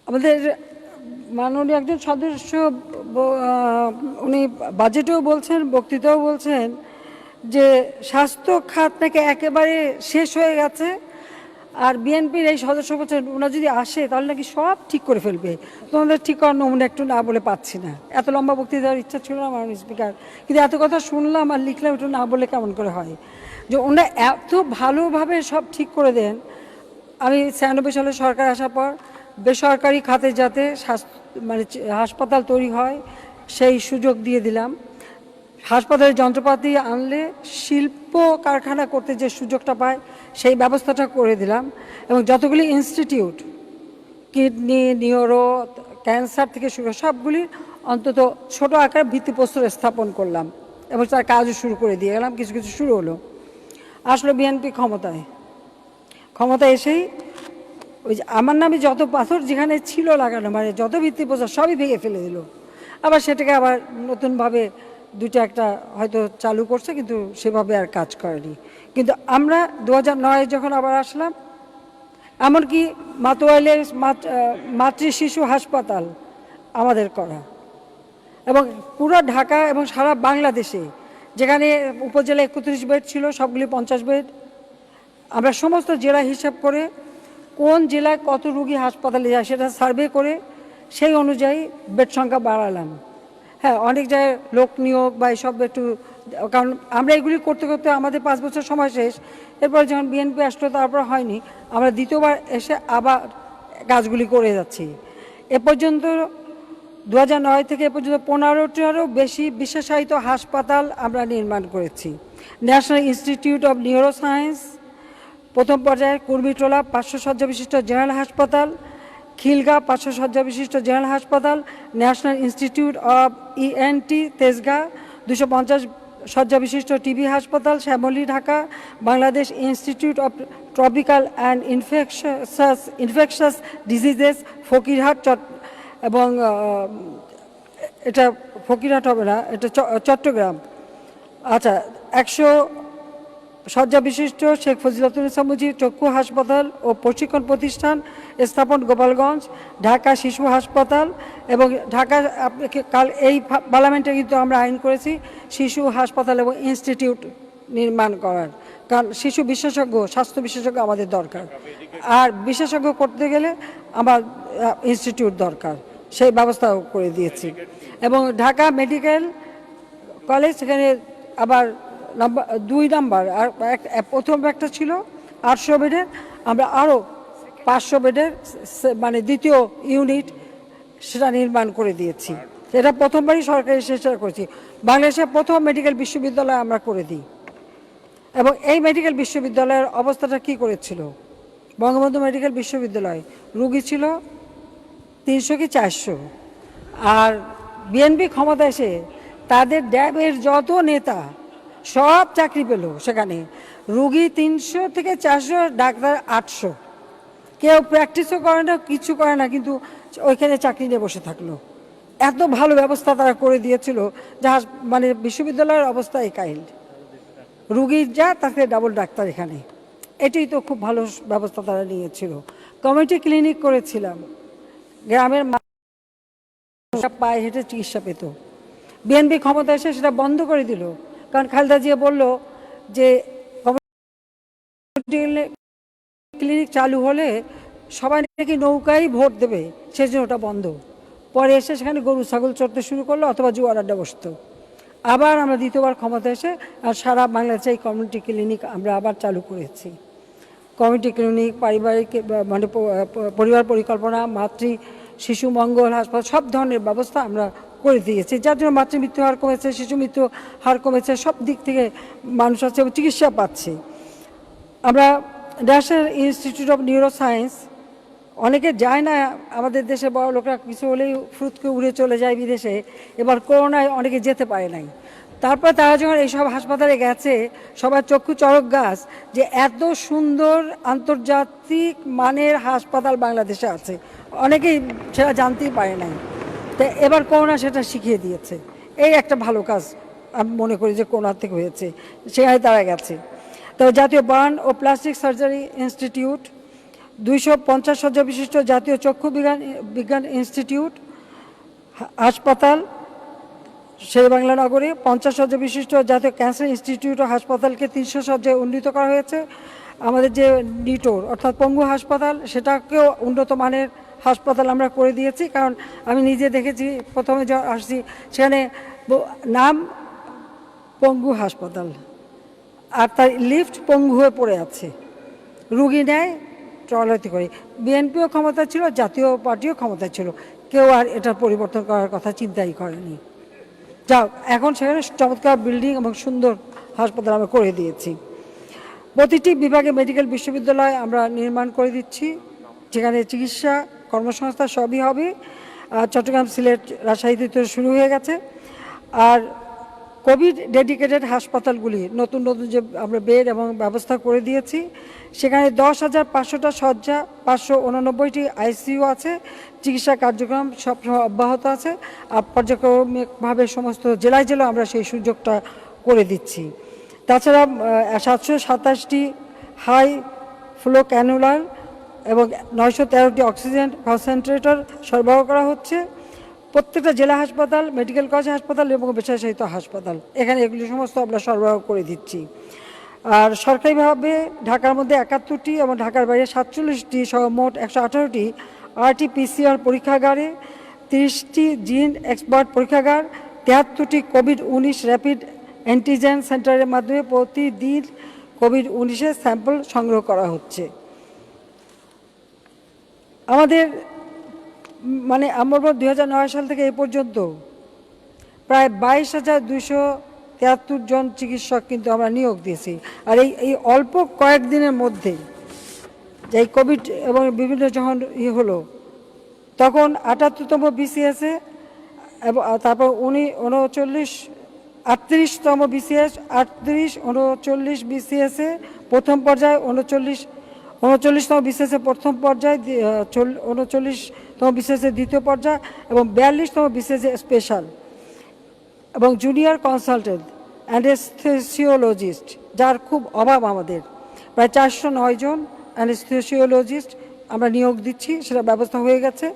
আমাদের মাননীয় একজন সদস্য উনি বাজেটেও বলছেন, বক্তৃতাও বলছেন যে স্বাস্থ্য খাত নাকি একেবারে শেষ হয়ে গেছে, আর বিএনপির এই সদস্য বলছেন ওনারা যদি আসে তাহলে নাকি সব ঠিক করে ফেলবে। তোমাদের ঠিক করার নমুনা একটু না বলে পাচ্ছি না। এত লম্বা বক্তৃতা দেওয়ার ইচ্ছা ছিল না মাননীয় স্পিকার, কিন্তু এত কথা শুনলাম আর লিখলাম, একটু না বলে কেমন করে হয় যে ওনারা এত ভালোভাবে সব ঠিক করে দেন। আমি 96 সালে সরকার আসার পর বেসরকারি খাতে যাতে হাসপাতাল তৈরি হয় সেই সুযোগ দিয়ে দিলাম। হাসপাতালের যন্ত্রপাতি আনলে শিল্প কারখানা করতে যে সুযোগটা পায় সেই ব্যবস্থাটা করে দিলাম। এবং যতগুলি ইনস্টিটিউট, কিডনি, নিউরো, ক্যান্সার থেকে শুরু সবগুলি অন্তত ছোট আকারে ভিত্তিপ্রস্তর স্থাপন করলাম এবং তার কাজও শুরু করে দিয়ে গেলাম। কিছু কিছু শুরু হলো। আসলে বিএনপি ক্ষমতায় এসেই ওই যে আমার নামে যত পাথর যেখানে ছিল লাগানো, মানে যত ভিত্তিপ্রস্তর সবই ভেঙে ফেলে দিল। আবার সেটাকে আবার নতুনভাবে দুটো একটা হয়তো চালু করছে, কিন্তু সেভাবে আর কাজ করেনি। কিন্তু আমরা 2009 যখন আবার আসলাম, এমনকি মাতোয়াইলের মাতৃ শিশু হাসপাতাল আমাদের করা, এবং পুরো ঢাকা এবং সারা বাংলাদেশে যেখানে উপজেলা 31 বেড ছিল সবগুলি 50 বেড, আমরা সমস্ত জেলা হিসাব করে কোন জেলায় কত রুগী হাসপাতালে যায় সেটা সার্ভে করে সেই অনুযায়ী বেড সংখ্যা বাড়ালাম। হ্যাঁ, অনেক জায়গায় লোক নিয়োগ বা এসব একটু, কারণ আমরা এগুলি করতে করতে আমাদের 5 বছর সময় শেষ। এরপর যখন বিএনপি আসলো তারপর হয়নি, আমরা দ্বিতীয়বার এসে আবার কাজগুলি করে যাচ্ছি। এ পর্যন্ত 2009 থেকে এ পর্যন্ত 15টারও বেশি বিশেষায়িত হাসপাতাল আমরা নির্মাণ করেছি। National Institute of neuro science প্রথম পর্যায়ে, কুর্মিটোলা 500 শয্যা বিশিষ্ট জেনারেল হাসপাতাল, খিলগা 500 শয্যা বিশিষ্ট জেনারেল হাসপাতাল, National Institute of ENT Tejgaon 250 শয্যা বিশিষ্ট টিবি হাসপাতাল, Shyamoli Dhaka, Bangladesh Institute of Tropical and Infectious Diseases Fakirhat, এবং এটা ফকিরহাট হবে না, এটা চট্টগ্রাম। আচ্ছা, 100 শয্যা বিশিষ্ট শেখ ফজিলাতুন্নেসা মুজিব চক্ষু হাসপাতাল ও প্রশিক্ষণ প্রতিষ্ঠান স্থাপন গোপালগঞ্জ, ঢাকা শিশু হাসপাতাল, এবং ঢাকা কাল এই পার্লামেন্টে কিন্তু আমরা আইন করেছি শিশু হাসপাতাল এবং ইনস্টিটিউট নির্মাণ করার, কারণ শিশু বিশেষজ্ঞ, স্বাস্থ্য বিশেষজ্ঞ আমাদের দরকার, আর বিশেষজ্ঞ করতে গেলে আমার ইনস্টিটিউট দরকার, সেই ব্যবস্থাও করে দিয়েছি। এবং ঢাকা মেডিকেল কলেজ, সেখানে আবার 2 নাম্বার, আর প্রথম একটা ছিল 800 বেডের, আমরা আরও 500 বেডের মানে দ্বিতীয় ইউনিট সেটা নির্মাণ করে দিয়েছি। এটা প্রথমবারই সরকারি চেষ্টা করেছি। বাংলাদেশের প্রথম মেডিকেল বিশ্ববিদ্যালয় আমরা করে দিই। এবং এই মেডিকেল বিশ্ববিদ্যালয়ের অবস্থাটা কি করেছিল, বঙ্গবন্ধু মেডিকেল বিশ্ববিদ্যালয় রুগী ছিল 300 কি 400, আর বিএনপি ক্ষমতা এসে তাদের ড্যাবের যত নেতা সব চাকরি পেল সেখানে। রুগী 300 থেকে 400, ডাক্তার 800, কেউ প্র্যাকটিসও করে না, কিছু করে না, কিন্তু ওইখানে চাকরি নিয়ে বসে থাকলো। এত ভালো ব্যবস্থা তারা করে দিয়েছিল, যা মানে বিশ্ববিদ্যালয়ের অবস্থা এই কাইন্ড, রুগী যা তাকে ডাবল ডাক্তার এখানে। এটাই তো খুব ভালো ব্যবস্থা তারা নিয়েছিল। কমিউনিটি ক্লিনিক করেছিলাম, গ্রামের পায়ে হেঁটে চিকিৎসা পেত। বিএনপি ক্ষমতা এসে সেটা বন্ধ করে দিল, কারণ খালেদা জিয়া বলল যে কমিউনিটি ক্লিনিক চালু হলে সবাই নাকি নৌকায় ভোট দেবে, সেজন্য ওটা বন্ধ। পরে এসে সেখানে গরু ছাগল চড়তে শুরু করলো অথবা জুয়ার আড্ডা বসতো। আবার আমরা দ্বিতীয়বার ক্ষমতা এসে আর সারা বাংলাদেশে এই কমিউনিটি ক্লিনিক আমরা আবার চালু করেছি। কমিউনিটি ক্লিনিক, পারিবারিক মানে পরিবার পরিকল্পনা, মাতৃ শিশু মঙ্গল হাসপাতাল সব ধরনের ব্যবস্থা আমরা করে দিয়েছি, যার জন্য মাতৃমৃত্যু হার কমেছে, শিশু মৃত্যু হার কমেছে, সব দিক থেকে মানুষ আছে এবং চিকিৎসা পাচ্ছে। আমরা national institute of neuro science, অনেকে যায় না, আমাদের দেশে বড় লোকরা কিছু হলেই ফ্রুতকে উড়ে চলে যায় বিদেশে, এবার করোনায় অনেকে যেতে পারে নাই। তারপর তারা যখন এইসব হাসপাতালে গেছে, সবার চক্ষু চড়ক গাছ যে এত সুন্দর আন্তর্জাতিক মানের হাসপাতাল বাংলাদেশে আছে, অনেকেই সেটা জানতেই পারে নাই। তো এবার করোনা সেটা শিখিয়ে দিয়েছে, এই একটা ভালো কাজ আমি মনে করি যে করোনা থেকে হয়েছে, সেখানে তারা গেছে। তো জাতীয় বার্ন ও প্লাস্টিক সার্জারি ইনস্টিটিউট, 250 শয্যা বিশিষ্ট জাতীয় চক্ষু বিজ্ঞান ইনস্টিটিউট হাসপাতাল শেরেবাংলা নগরে, 50 শয্যা বিশিষ্ট জাতীয় ক্যান্সার ইনস্টিটিউট ও হাসপাতালকে 300 শয্যায় উন্নীত করা হয়েছে। আমাদের যে নিটোর অর্থাৎ পঙ্গু হাসপাতাল, সেটাকেও উন্নত মানের হাসপাতাল আমরা করে দিয়েছি, কারণ আমি নিজে দেখেছি প্রথমে যখন আসছি সেখানে নাম পঙ্গু হাসপাতাল আর তার লিফট পঙ্গু হয়ে পড়ে আছে, রুগী নেয় ট্রলাতে করে। বিএনপিও ক্ষমতা ছিল, জাতীয় পার্টিও ক্ষমতা ছিল, কেউ আর এটার পরিবর্তন করার কথা চিন্তাই করেনি। যাও, এখন সেখানে চমৎকার বিল্ডিং এবং সুন্দর হাসপাতাল আমরা করে দিয়েছি। প্রতিটি বিভাগে মেডিকেল বিশ্ববিদ্যালয় আমরা নির্মাণ করে দিচ্ছি, যেখানে চিকিৎসা কর্মসংস্থান সবই হবে। চট্টগ্রাম, সিলেট, রাজশাহীতে তো শুরু হয়ে গেছে। আর কোভিড ডেডিকেটেড হাসপাতালগুলি নতুন নতুন যে আমরা বেড এবং ব্যবস্থা করে দিয়েছি, সেখানে 10,500টা শয্যা, 589টি আইসিইউ আছে। চিকিৎসা কার্যক্রম সবসময় অব্যাহত আছে, আর পর্যায়ক্রমিকভাবে সমস্ত জেলায় জেলায় আমরা সেই সুযোগটা করে দিচ্ছি। তাছাড়া 727টি হাই ফ্লো ক্যানুলার এবং 913টি অক্সিজেন কনসেন্ট্রেটর সরবরাহ করা হচ্ছে প্রত্যেকটা জেলা হাসপাতাল, মেডিকেল কলেজ হাসপাতাল এবং বেসরকারি হাসপাতাল, এখানে এগুলি সমস্ত আমরা সরবরাহ করে দিচ্ছি। আর সরকারিভাবে ঢাকার মধ্যে 71টি এবং ঢাকার বাইরে 47টি সহ মোট 118টি RT-PCR পরীক্ষাগারে, 30টি জিন এক্সপার্ট পরীক্ষাগার, 73টি কোভিড-19 র্যাপিড অ্যান্টিজেন সেন্টারের মাধ্যমে প্রতিদিন কোভিড-19 স্যাম্পল সংগ্রহ করা হচ্ছে। আমাদের মানে আমরা 2009 সাল থেকে এই পর্যন্ত প্রায় 22,273 জন চিকিৎসক কিন্তু আমরা নিয়োগ দিয়েছি। আর এই অল্প কয়েকদিনের মধ্যে যে কোভিড এবং বিভিন্ন যখন হলো, তখন 78তম BCS-এ এবং তারপর 38তম BCS, 38-39 BCS-এ প্রথম পর্যায়ে, 39তম BCS-এ প্রথম পর্যায়ে, 39তম BCS-এ দ্বিতীয় পর্যায় এবং 42তম BCS-এ স্পেশাল এবং জুনিয়র কনসালটেন্ট অ্যানেস্থেসিওলজিস্ট, যার খুব অভাব আমাদের। প্রায় 409 জন অ্যানেস্থেসিওলজিস্ট আমরা নিয়োগ দিচ্ছি, সেটা ব্যবস্থা হয়ে গেছে।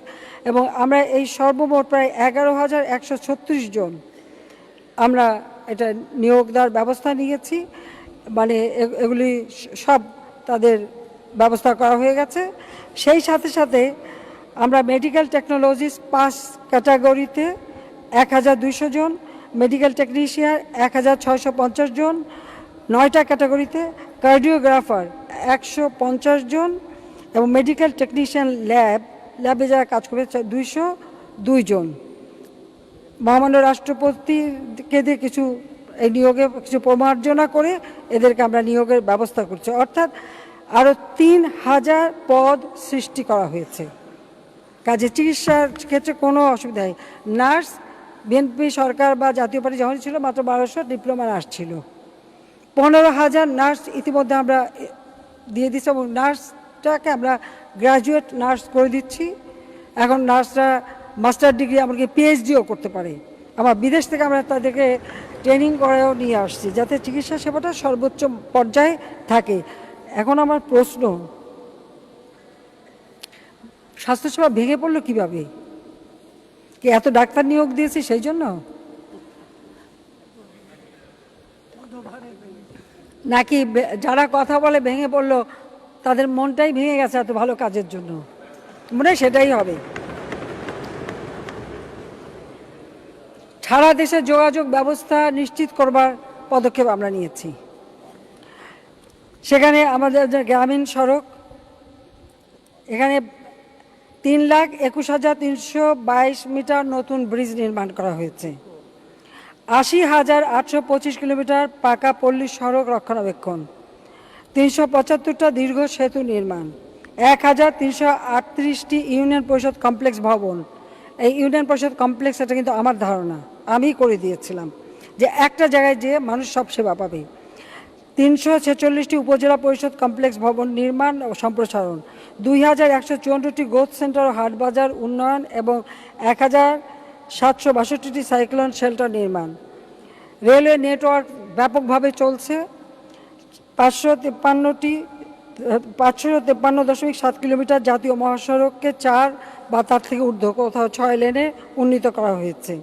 এবং আমরা এই সর্বমোট প্রায় 11,136 জন আমরা এটা নিয়োগ দেওয়ার ব্যবস্থা নিয়েছি, মানে এগুলি সব তাদের ব্যবস্থা করা হয়ে গেছে। সেই সাথে সাথে আমরা মেডিকেল টেকনোলজিস্ট 5 ক্যাটাগরিতে 1,200 জন, মেডিকেল টেকনিশিয়ান 1,650 জন, 9টা ক্যাটাগরিতে, কার্ডিওগ্রাফার 150 জন এবং মেডিকেল টেকনিশিয়ান ল্যাবে যারা কাজ করবে 202 জন। মহামান্য রাষ্ট্রপতিকে দিয়ে কিছু এই নিয়োগে কিছু প্রমার্জনা করে এদেরকে আমরা নিয়োগের ব্যবস্থা করছি, অর্থাৎ আরও 3,000 পদ সৃষ্টি করা হয়েছে। কাজে চিকিৎসার ক্ষেত্রে কোনো অসুবিধা নেই। নার্স, বিএনপি সরকার বা জাতীয় পার্টি যখন ছিল মাত্র 1200 ডিপ্লোমা নার্স ছিল, 15,000 নার্স ইতিমধ্যে আমরা দিয়ে দিচ্ছি এবং নার্সটাকে আমরা গ্র্যাজুয়েট নার্স করে দিচ্ছি। এখন নার্সরা মাস্টার ডিগ্রি, এমনকি PhD-ও করতে পারে। আমার বিদেশ থেকে আমরা তাদেরকে ট্রেনিং করেও নিয়ে আসছি, যাতে চিকিৎসা সেবাটা সর্বোচ্চ পর্যায়ে থাকে। এখন আমার প্রশ্ন, স্বাস্থ্যসেবা ভেঙে পড়লো কীভাবে? কি এত ডাক্তার নিয়োগ দিয়েছি সেই জন্য? নাকি যারা কথা বলে ভেঙে পড়লো তাদের মনটাই ভেঙে গেছে এত ভালো কাজের জন্য? মনে হয় সেটাই হবে। সারা দেশে যোগাযোগ ব্যবস্থা নিশ্চিত করবার পদক্ষেপ আমরা নিয়েছি। সেখানে আমাদের যে গ্রামীণ সড়ক, এখানে 3,21,322 মিটার নতুন ব্রিজ নির্মাণ করা হয়েছে। 80,825 কিলোমিটার পাকা পল্লী সড়ক রক্ষণাবেক্ষণ, 375টা দীর্ঘ সেতু নির্মাণ, 1,338টি ইউনিয়ন পরিষদ কমপ্লেক্স ভবন। এই ইউনিয়ন পরিষদ কমপ্লেক্স, এটা কিন্তু আমার ধারণা, আমি করে দিয়েছিলাম, যে একটা জায়গায় যে মানুষ সব সেবা পাবে। 346টি উপজেলা পরিষদ কমপ্লেক্স ভবন নির্মাণ ও সম্প্রসারণ, 2,154টি গ্রোথ সেন্টার ও হাট বাজার উন্নয়ন এবং 1,762টি সাইক্লোন শেল্টার নির্মাণ। রেলওয়ে নেটওয়ার্ক ব্যাপকভাবে চলছে। 553.7 কিলোমিটার জাতীয় মহাসড়ককে 4 বা তার থেকে ঊর্ধ্ব, কোথাও 6 লেনে উন্নীত করা হয়েছে।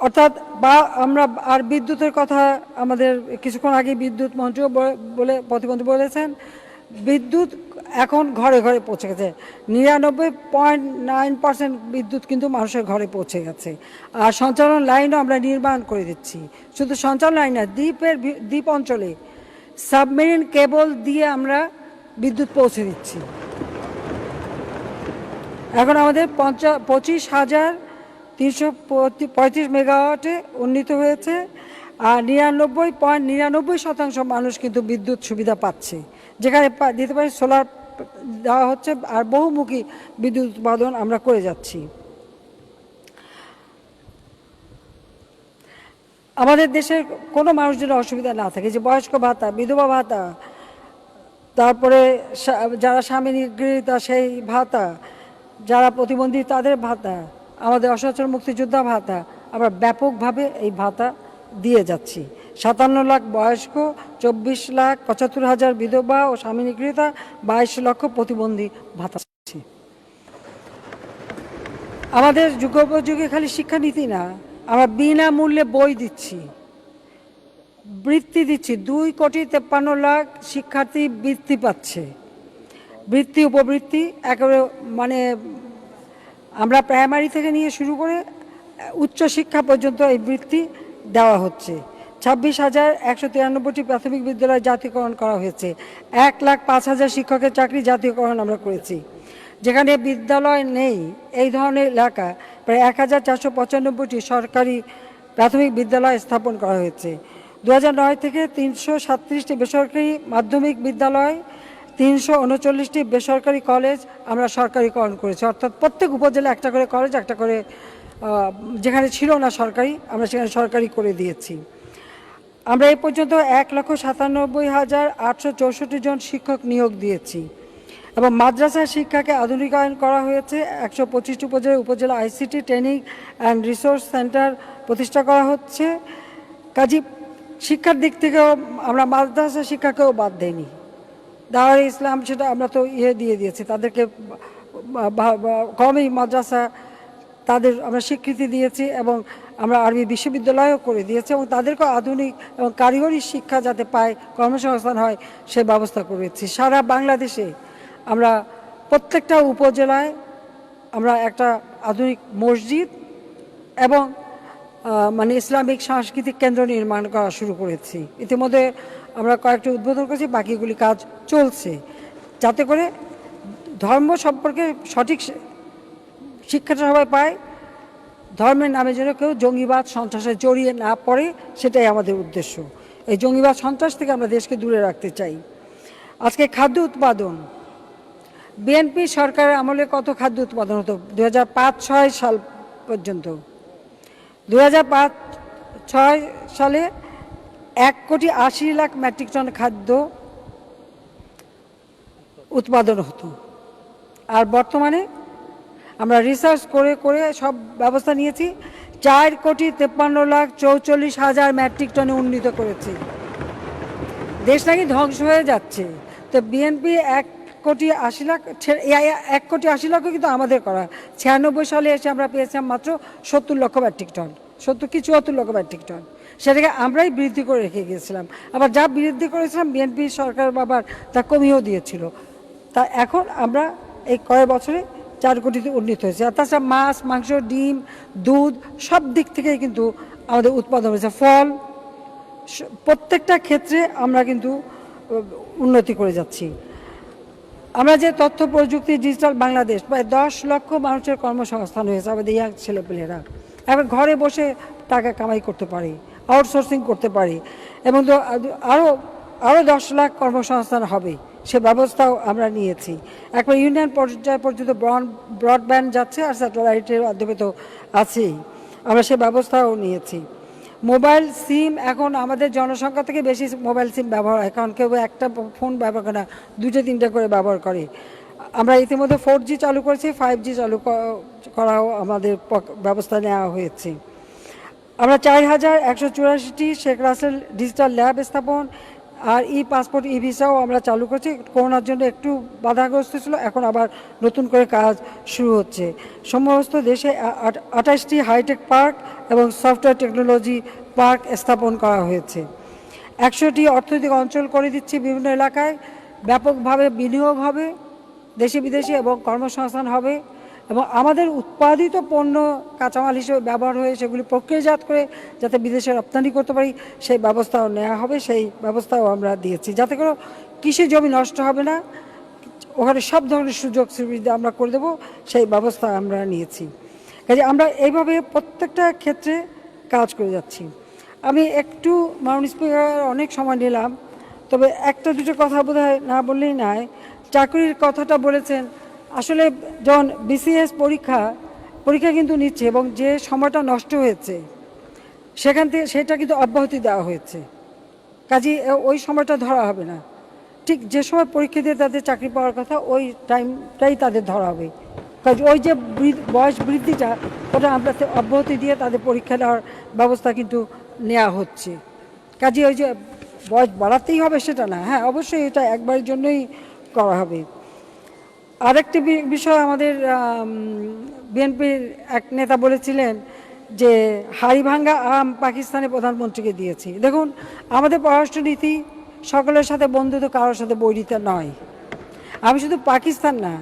অর্থাৎ আমরা আর বিদ্যুতের কথা, আমাদের কিছুক্ষণ আগে বিদ্যুৎ মন্ত্রীও প্রতিমন্ত্রী বলেছেন, বিদ্যুৎ এখন ঘরে ঘরে পৌঁছে গেছে। 99.9% বিদ্যুৎ কিন্তু মানুষের ঘরে পৌঁছে গেছে। আর সঞ্চালন লাইনও আমরা নির্মাণ করে দিচ্ছি। শুধু সঞ্চালন লাইন না, দ্বীপ অঞ্চলে সাবমেরিন কেবল দিয়ে আমরা বিদ্যুৎ পৌঁছে দিচ্ছি। এখন আমাদের 25,335 মেগাওয়াটে উন্নীত হয়েছে। আর 99.99% মানুষ কিন্তু বিদ্যুৎ সুবিধা পাচ্ছে, যেখানে দিতে পারে সোলার দেওয়া হচ্ছে। আর বহুমুখী বিদ্যুৎ উৎপাদন আমরা করে যাচ্ছি। আমাদের দেশের কোনো মানুষ যেন অসুবিধা না থাকে, যে বয়স্ক ভাতা, বিধবা ভাতা, তারপরে যারা স্বামী নিগৃহীতা সেই ভাতা, যারা প্রতিবন্ধী তাদের ভাতা, আমাদের অসচ্ছল মুক্তিযোদ্ধা ভাতা, আমরা ব্যাপকভাবে এই ভাতা দিয়ে যাচ্ছি। 57 লাখ বয়স্ক, 24,75,000 বিধবা ও স্বামী নিগৃহীতা, 22 লক্ষ প্রতিবন্ধী ভাতা আছে। আমাদের যুগোপযোগী খালি শিক্ষানীতি না, আমরা বিনামূল্যে বই দিচ্ছি, বৃত্তি দিচ্ছি। 2,53,00,000 শিক্ষার্থী বৃত্তি পাচ্ছে। বৃত্তি উপবৃত্তি একেবারে, মানে আমরা প্রাইমারি থেকে নিয়ে শুরু করে উচ্চশিক্ষা পর্যন্ত এই বৃত্তি দেওয়া হচ্ছে। 26,193টি প্রাথমিক বিদ্যালয় জাতীয়করণ করা হয়েছে। 1,05,000 শিক্ষকের চাকরি জাতীয়করণ আমরা করেছি। যেখানে বিদ্যালয় নেই এই ধরনের এলাকা, প্রায় 1,495টি সরকারি প্রাথমিক বিদ্যালয় স্থাপন করা হয়েছে। 2009 থেকে 337টি বেসরকারি মাধ্যমিক বিদ্যালয়, 339টি বেসরকারি কলেজ আমরা সরকারিকরণ করেছি। অর্থাৎ প্রত্যেক উপজেলা একটা করে কলেজ, একটা করে, যেখানে ছিল না সরকারি আমরা সেখানে সরকারি করে দিয়েছি। আমরা এই পর্যন্ত 1,97,864 জন শিক্ষক নিয়োগ দিয়েছি এবং মাদ্রাসা শিক্ষাকে আধুনিকায়ন করা হয়েছে। 125টি উপজেলা ICT training and resource centre প্রতিষ্ঠা করা হচ্ছে। কাজী শিক্ষার দিক থেকেও আমরা মাদ্রাসা শিক্ষাকেও বাদ দেইনি। দাওয়ায়ে ইসলাম সেটা আমরা তো দিয়ে দিয়েছি, তাদেরকে কওমি মাদ্রাসা তাদের আমরা স্বীকৃতি দিয়েছি এবং আমরা আরবি বিশ্ববিদ্যালয়ও করে দিয়েছি এবং তাদেরকেও আধুনিক এবং কারিগরি শিক্ষা যাতে পায়, কর্মসংস্থান হয় সে ব্যবস্থা করেছি। সারা বাংলাদেশে আমরা প্রত্যেকটা উপজেলায় আমরা একটা আধুনিক মসজিদ এবং মানে ইসলামিক সাংস্কৃতিক কেন্দ্র নির্মাণ করা শুরু করেছি। ইতিমধ্যে আমরা কয়েকটি উদ্বোধন করেছি, বাকিগুলি কাজ চলছে, যাতে করে ধর্ম সম্পর্কে সঠিক শিক্ষাটা সবাই পায়, ধর্মের নামে যেন কেউ জঙ্গিবাদ সন্ত্রাসে জড়িয়ে না পড়ে, সেটাই আমাদের উদ্দেশ্য। এই জঙ্গিবাদ সন্ত্রাস থেকে আমরা দেশকে দূরে রাখতে চাই। আজকে খাদ্য উৎপাদন, বিএনপি সরকারের আমলে কত খাদ্য উৎপাদন হতো 2005-06 সাল পর্যন্ত? 2005-06 সালে 1,80,00,000 মেট্রিক টন খাদ্য উৎপাদন হতো। আর বর্তমানে আমরা রিসার্চ করে করে সব ব্যবস্থা নিয়েছি, 4,53,44,000 মেট্রিক টনে উন্নীত করেছি। দেশ নাকি ধ্বংস হয়ে যাচ্ছে। তো বিএনপি 1,80,00,000 কিন্তু আমাদের করা। 96 সালে এসে আমরা পেয়েছিলাম মাত্র 70 লক্ষ মেট্রিক টন, 74 লক্ষ মেট্রিক টন। সেটাকে আমরাই বৃদ্ধি করে রেখে গিয়েছিলাম। আবার যা বৃদ্ধি করেছিলাম বিএনপি সরকার আবার তা কমিয়েও দিয়েছিল। তা এখন আমরা এই কয়েক বছরে 4 কোটিতে উন্নীত হয়েছে। আর তাছাড়া মাছ, মাংস, ডিম, দুধ সব দিক থেকেই কিন্তু আমাদের উৎপাদন হয়েছে। ফল, প্রত্যেকটা ক্ষেত্রে আমরা কিন্তু উন্নতি করে যাচ্ছি। আমরা যে তথ্য প্রযুক্তি ডিজিটাল বাংলাদেশ প্রায় 10 লক্ষ মানুষের কর্মসংস্থান হয়েছে আমাদের ইয়াং ছেলেপেলেরা, এবার ঘরে বসে টাকা কামাই করতে পারে, আউটসোর্সিং করতে পারে, এবং আরও আরও 10 লাখ কর্মসংস্থান হবে, সে ব্যবস্থাও আমরা নিয়েছি। একবার ইউনিয়ন পর্যায় পর্যন্ত ব্রডব্যান্ড যাচ্ছে, আর স্যাটেলাইটের মাধ্যমে তো আছেই, আমরা সে ব্যবস্থাও নিয়েছি। মোবাইল সিম এখন আমাদের জনসংখ্যা থেকে বেশি মোবাইল সিম ব্যবহার হয়, কারণ কেউ একটা ফোন ব্যবহার করে না, 2-3টা করে ব্যবহার করে। আমরা ইতিমধ্যে 4G চালু করেছি, 5G চালু করাও আমাদের ব্যবস্থা নেওয়া হয়েছে। আমরা 4184টি শেখ রাসেল ডিজিটাল ল্যাব স্থাপন আর পাসপোর্ট ভিসাও আমরা চালু করছি। করোনার জন্য একটু বাধাগ্রস্ত ছিল, এখন আবার নতুন করে কাজ শুরু হচ্ছে। সমস্ত দেশে 28টি হাইটেক পার্ক এবং সফটওয়্যার টেকনোলজি পার্ক স্থাপন করা হয়েছে। 100টি অর্থনৈতিক অঞ্চল করে দিচ্ছি বিভিন্ন এলাকায়, ব্যাপকভাবে বিনিয়োগ হবে দেশে বিদেশে এবং কর্মসংস্থান হবে, এবং আমাদের উৎপাদিত পণ্য কাঁচামাল হিসেবে ব্যবহার হয়ে সেগুলি প্রক্রিয়াজাত করে যাতে বিদেশে রপ্তানি করতে পারি সেই ব্যবস্থাও নেওয়া হবে, সেই ব্যবস্থাও আমরা দিয়েছি। যাতে করে কৃষি জমি নষ্ট হবে না, ওখানে সব ধরনের সুযোগ সুবিধা আমরা করে দেবো, সেই ব্যবস্থা আমরা নিয়েছি। কাজে আমরা এইভাবে প্রত্যেকটা ক্ষেত্রে কাজ করে যাচ্ছি। আমি একটু মাননীয় স্পিকার অনেক সময় নিলাম, তবে একটা দুটো কথা বোধহয় না বললেই নয়। চাকরির কথাটা বলেছেন, আসলে যখন বিসিএস পরীক্ষা কিন্তু নিচ্ছে, এবং যে সময়টা নষ্ট হয়েছে সেখান থেকে সেটা কিন্তু অব্যাহতি দেওয়া হয়েছে, কাজে ওই সময়টা ধরা হবে না। ঠিক যে সময় পরীক্ষা দিয়ে তাদের চাকরি পাওয়ার কথা ওই টাইমটাই তাদের ধরা হবে। কাজে ওই যে বয়স বৃদ্ধিটা, ওটা আমরা অব্যাহতি দিয়ে তাদের পরীক্ষা দেওয়ার ব্যবস্থা কিন্তু নেওয়া হচ্ছে। কাজে ওই যে বয়স বাড়াতেই হবে সেটা না, হ্যাঁ অবশ্যই এটা একবারের জন্যই করা হবে। আরেকটি বিষয়, আমাদের বিএনপির এক নেতা বলেছিলেন যে হাড়িভাঙ্গা আম পাকিস্তানের প্রধানমন্ত্রীকে দিয়েছি। দেখুন, আমাদের পররাষ্ট্রনীতি সকলের সাথে বন্ধুত্ব, কারোর সাথে বৈরিতা নয়। আমি শুধু পাকিস্তান না,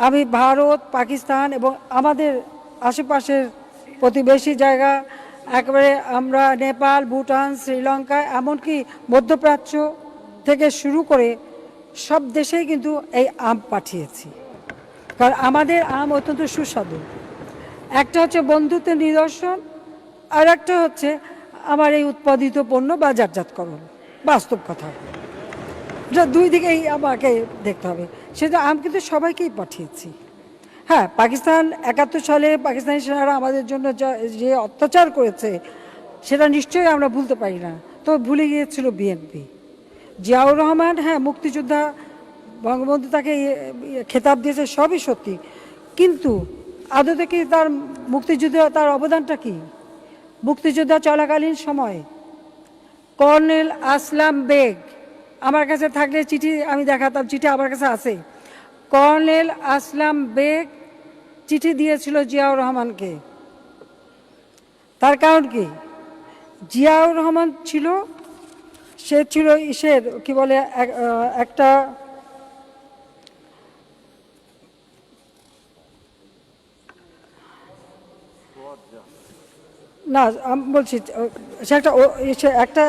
আমি ভারত, পাকিস্তান এবং আমাদের আশেপাশের প্রতিবেশী জায়গা, একেবারে আমরা নেপাল, ভুটান, শ্রীলঙ্কা, এমনকি মধ্যপ্রাচ্য থেকে শুরু করে সব দেশেই কিন্তু এই আম পাঠিয়েছি, কারণ আমাদের আম অত্যন্ত সুস্বাদু। একটা হচ্ছে বন্ধুত্বের নিদর্শন, আর একটা হচ্ছে আমার এই উৎপাদিত পণ্য বাজারজাতকরণ, বাস্তব কথা। এটা দুই দিকেই আমাকে দেখতে হবে। সেটা আম কিন্তু সবাইকেই পাঠিয়েছি। হ্যাঁ, পাকিস্তান 71 সালে পাকিস্তানি সেনারা আমাদের জন্য যে অত্যাচার করেছে সেটা নিশ্চয়ই আমরা ভুলতে পারি না, তো ভুলে গিয়েছিল বিএনপি। জিয়াউর রহমান, হ্যাঁ মুক্তিযোদ্ধা, বঙ্গবন্ধু তাকে খেতাব দিয়েছে, সবই সত্যি, কিন্তু আদতে কি তার মুক্তিযুদ্ধে তার অবদানটা কি? মুক্তিযোদ্ধা চলাকালীন সময় কর্নেল আসলাম বেগ, আমার কাছে থাকলে চিঠি আমি দেখাতাম, চিঠি আমার কাছে আছে, কর্নেল আসলাম বেগ চিঠি দিয়েছিল জিয়াউর রহমানকে। তার কারণ কি? জিয়াউর রহমান ছিল, সে ছিল ইসের কি বলে একটা না আমি বলছি, সে একটা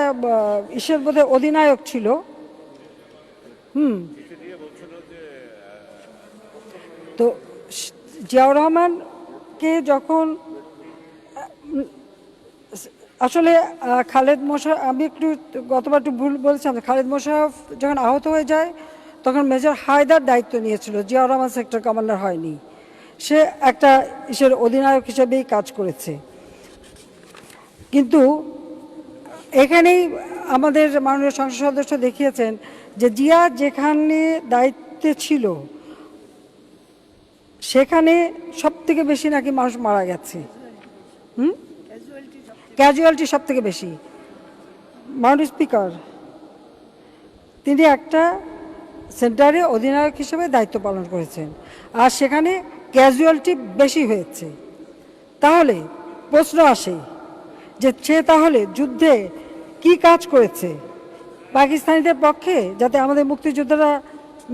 ইসের বোধহয় অধিনায়ক ছিল। তো জিয়াউর রহমানকে যখন আসলে খালেদ মোশাররফ, আমি একটু গতবার একটু ভুল বলছিলাম, খালেদ মোশাররফ যখন আহত হয়ে যায় তখন মেজর হায়দার দায়িত্ব নিয়েছিল, জিয়াউর রহমান সেক্টর কমান্ডার হয়নি। সে একটা ইসের অধিনায়ক হিসেবেই কাজ করেছে। কিন্তু এখানেই আমাদের মাননীয় সংসদ সদস্য দেখিয়েছেন যে জিয়া যেখানে দায়িত্বে ছিল সেখানে সব থেকে বেশি নাকি মানুষ মারা গেছে, ক্যাজুয়ালিটি সব থেকে বেশি। মাননীয় স্পিকার, তিনি একটা সেন্টারে অধিনায়ক হিসেবে দায়িত্ব পালন করেছেন, আর সেখানে ক্যাজুয়ালিটি বেশি হয়েছে। তাহলে প্রশ্ন আসে যে সে তাহলে যুদ্ধে কি কাজ করেছে পাকিস্তানিদের পক্ষে, যাতে আমাদের মুক্তিযোদ্ধারা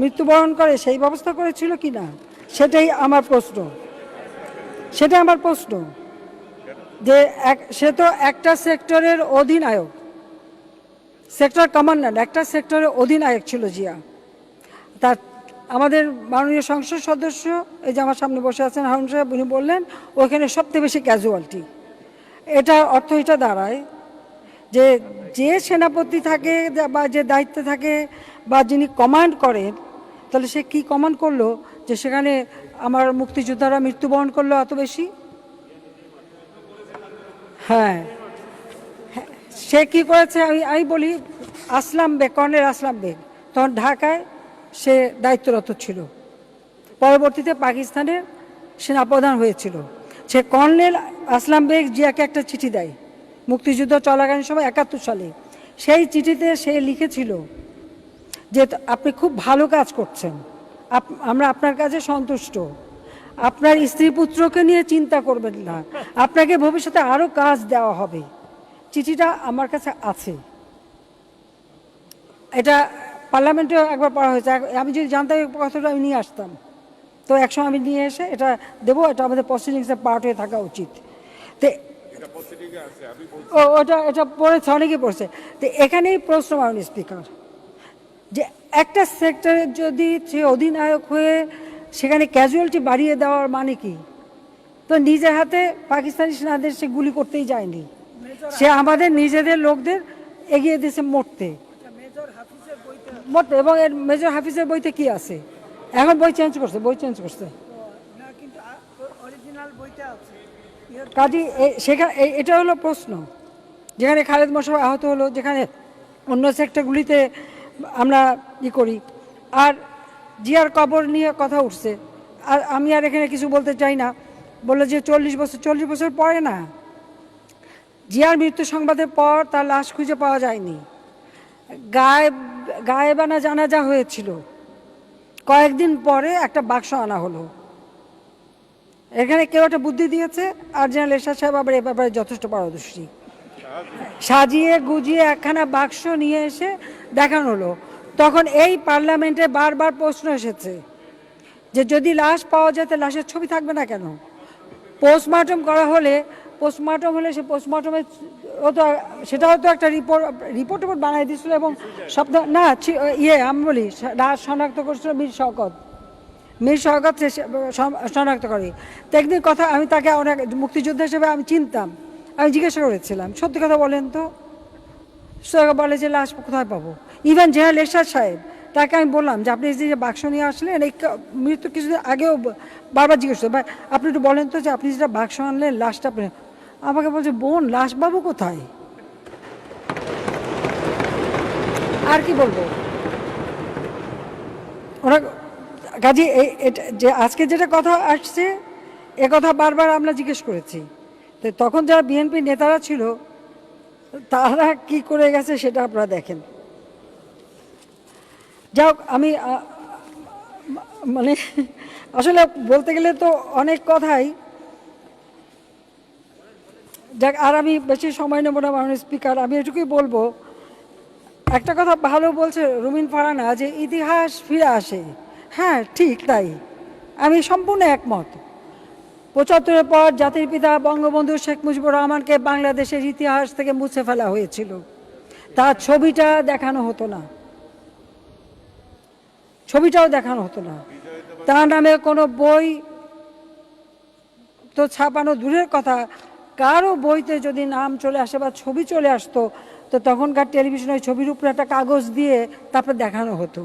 মৃত্যুবরণ করে, সেই ব্যবস্থা করেছিল কি না? সেটাই আমার প্রশ্ন। যে সে তো একটা সেক্টরের অধিনায়ক, সেক্টর কমান্ডার, একটা সেক্টরের অধিনায়ক ছিল জিয়া। আমাদের মাননীয় সংসদ সদস্য এই যে আমার সামনে বসে আছেন হারুন সাহেব, উনি বললেন ওইখানে সবচেয়ে বেশি ক্যাজুয়ালিটি। এটা অর্থ এটা দাঁড়ায় যে যে সেনাপতি থাকে বা যে দায়িত্বে থাকে বা যিনি কমান্ড করেন, তাহলে সে কি কমান্ড করলো যে সেখানে আমার মুক্তিযোদ্ধারা মৃত্যুবরণ করলো এত বেশি? হ্যাঁ, সে কি করেছে আমি বলি, আসলাম বেগ, কর্নেল আসলাম বেগ তখন ঢাকায় সে দায়িত্বরত ছিল, পরবর্তীতে পাকিস্তানের সেনাপ্রধান হয়েছিল। সে কর্নেল আসলাম বেগ জিয়াকে একটা চিঠি দেয় মুক্তিযুদ্ধ চলাকালীন সময় 71 সালে। সেই চিঠিতে সে লিখেছিল যে আপনি খুব ভালো কাজ করছেন, আমরা আপনার কাছে সন্তুষ্ট, আপনার স্ত্রী পুত্রকে নিয়ে চিন্তা করবেন না, আপনাকে ভবিষ্যতে আরও কাজ দেওয়া হবে। চিঠিটা আমার কাছে আছে, এটা পার্লামেন্টে একবার পড়া হয়েছে। আমি যদি জানতাম এই কথাটা আমি নিয়ে আসতাম, তো একসময় আমি নিয়ে এসে এটা দেবো, এটা আমাদের প্রসিডিংসের পার্ট হয়ে থাকা উচিত। তো ওটা এটা পড়েছে, অনেকেই পড়ছে। তো এখানেই প্রশ্ন মাননীয় স্পিকার, যে একটা সেক্টরের যদি সে অধিনায়ক হয়ে সেখানে ক্যাজুয়ালিটি বাড়িয়ে দেওয়ার মানে কি? তো নিজের হাতে পাকিস্তানি সেনাদের সে গুলি করতেই যায়নি, সে আমাদের নিজেদের লোকদের এগিয়ে দিয়েছে মরতে। এবং এর মেজর হাফিজের বইতে কি আছে? এখন বই চেঞ্জ করছে। কাজী সেখানে এটা হলো প্রশ্ন, যেখানে খালেদ মোশাররফ আহত হলো, যেখানে অন্য সেক্টরগুলিতে আমরা করি। আর জিয়ার কবর নিয়ে কথা উঠছে, আর আমি আর এখানে কিছু বলতে চাই না। বললো যে 40 বছর পরে না, জিয়ার মৃত্যু সংবাদের পর তার লাশ খুঁজে পাওয়া যায়নি, গায়েবানা জানাজা হয়েছিল, কয়েকদিন পরে একটা বাক্স আনা হলো। এখানে কেউ একটা বুদ্ধি দিয়েছে, আর জেনারেল এরশাদ সাহেব আবার এ ব্যাপারে যথেষ্ট পারদর্শী, সাজিয়ে গুজিয়ে একখানা বাক্স নিয়ে এসে দেখানো হলো। তখন এই পার্লামেন্টে বারবার প্রশ্ন এসেছে যে যদি লাশ পাওয়া যায় তো লাশের ছবি থাকবে না কেন? পোস্টমর্টম করা হলে সে পোস্টমর্টমের সেটাও তো একটা রিপোর্ট বানাই দিয়েছিল, এবং সব না আমি বলি লাশ শনাক্ত করেছিল মীর শওকত শনাক্ত করে। তো একদিন কথা, আমি তাকে অনেক মুক্তিযোদ্ধা হিসেবে আমি চিনতাম, আমি জিজ্ঞাসা করেছিলাম সত্যি কথা বলেন তো, সে বলে যে লাশ কোথায় পাবো? ইভেন জেনারেল এরশাদ সাহেব, তাকে আমি বললাম যে আপনি যে বাক্স নিয়ে আসলেন, এই মৃত্যু কিছুদিন আগেও বারবার জিজ্ঞেস করতো, আপনি একটু বলেন তো যে আপনি যেটা বাক্স আনলেন লাশটা, আপনি আমাকে বলছে বোন লাশ বাবু কোথায়? আর কি বলবো ওরা। কাজে যে আজকে যেটা কথা আসছে, এ কথা বারবার আমরা জিজ্ঞেস করেছি। তো তখন যারা বিএনপি নেতারা ছিল তারা কি করে গেছে সেটা আপনারা দেখেন। যাই হোক, আমি মানে আসলে বলতে গেলে তো অনেক কথাই, যাক আর আমি বেশি সময় নেব না মাননীয় স্পিকার। আমি এটুকুই বলবো, একটা কথা ভালো বলছে রুমিন ফারহানা যে ইতিহাস ফিরে আসে। হ্যাঁ ঠিক তাই, আমি সম্পূর্ণ একমত। ৭৫-এর পর জাতির পিতা বঙ্গবন্ধু শেখ মুজিবুর রহমানকে বাংলাদেশের ইতিহাস থেকে মুছে ফেলা হয়েছিল, তার ছবিটাও দেখানো হতো না, তার নামে কোনো বই তো ছাপানো দূরের কথা, কারো বইতে যদি নাম চলে আসে বা ছবি চলে আসতো, তো তখনকার টেলিভিশনে ওই ছবির উপরে একটা কাগজ দিয়ে তারপরে দেখানো হতো,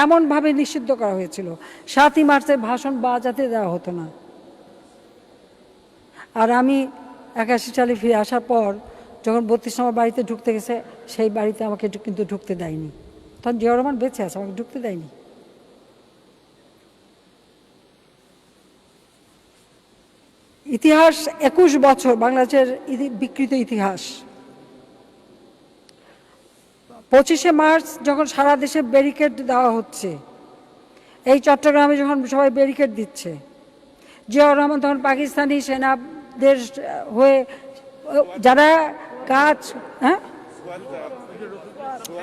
এমনভাবে নিষিদ্ধ করা হয়েছিল। ৭ই মার্চের ভাষণ বাজাতে দেওয়া হতো না। আর আমি ৮১ সালে ফিরে আসার পর যখন ৩২ নম্বর বাড়িতে ঢুকতে গেছে, সেই বাড়িতে আমাকে কিন্তু ঢুকতে দেয়নি। তখন জিয়াউর রহমান বেঁচে আছে, আমাকে ঢুকতে দেয়নি। ইতিহাস ২১ বছর বাংলাদেশের বিকৃত ইতিহাস। ২৫শে মার্চ যখন সারা দেশে ব্যারিকেড দেওয়া হচ্ছে, এই চট্টগ্রামে যখন সবাই ব্যারিকেড দিচ্ছে, জিয়াউর রহমান তখন পাকিস্তানি সেনাদের হয়ে যারা কাজ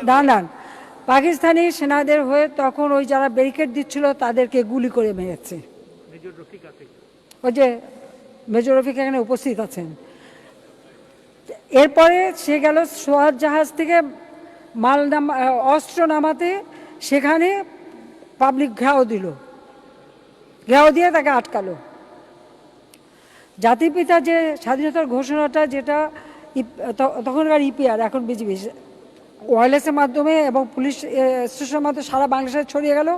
দাঁড়ান পাকিস্তানি সেনাদের হয়ে তখন ওই যারা ব্যারিকেড দিচ্ছিল তাদেরকে গুলি করে মেরেছে। ওই যে মেজর রফিক এখানে উপস্থিত আছেন। এরপরে সে গেল সোয়াত জাহাজ থেকে অস্ত্র নামাতে, সেখানে পাবলিক ঘেরাও দিল, ঘেরাও দিয়ে তাকে আটকালো। জাতির পিতা যে স্বাধীনতার ঘোষণাটা, যেটা তখনকার ইপিআর, এখন বিজিবি, ওয়্যারলেসের মাধ্যমে এবং পুলিশ স্টেশনের মাধ্যমে সারা বাংলাদেশে ছড়িয়ে গেল।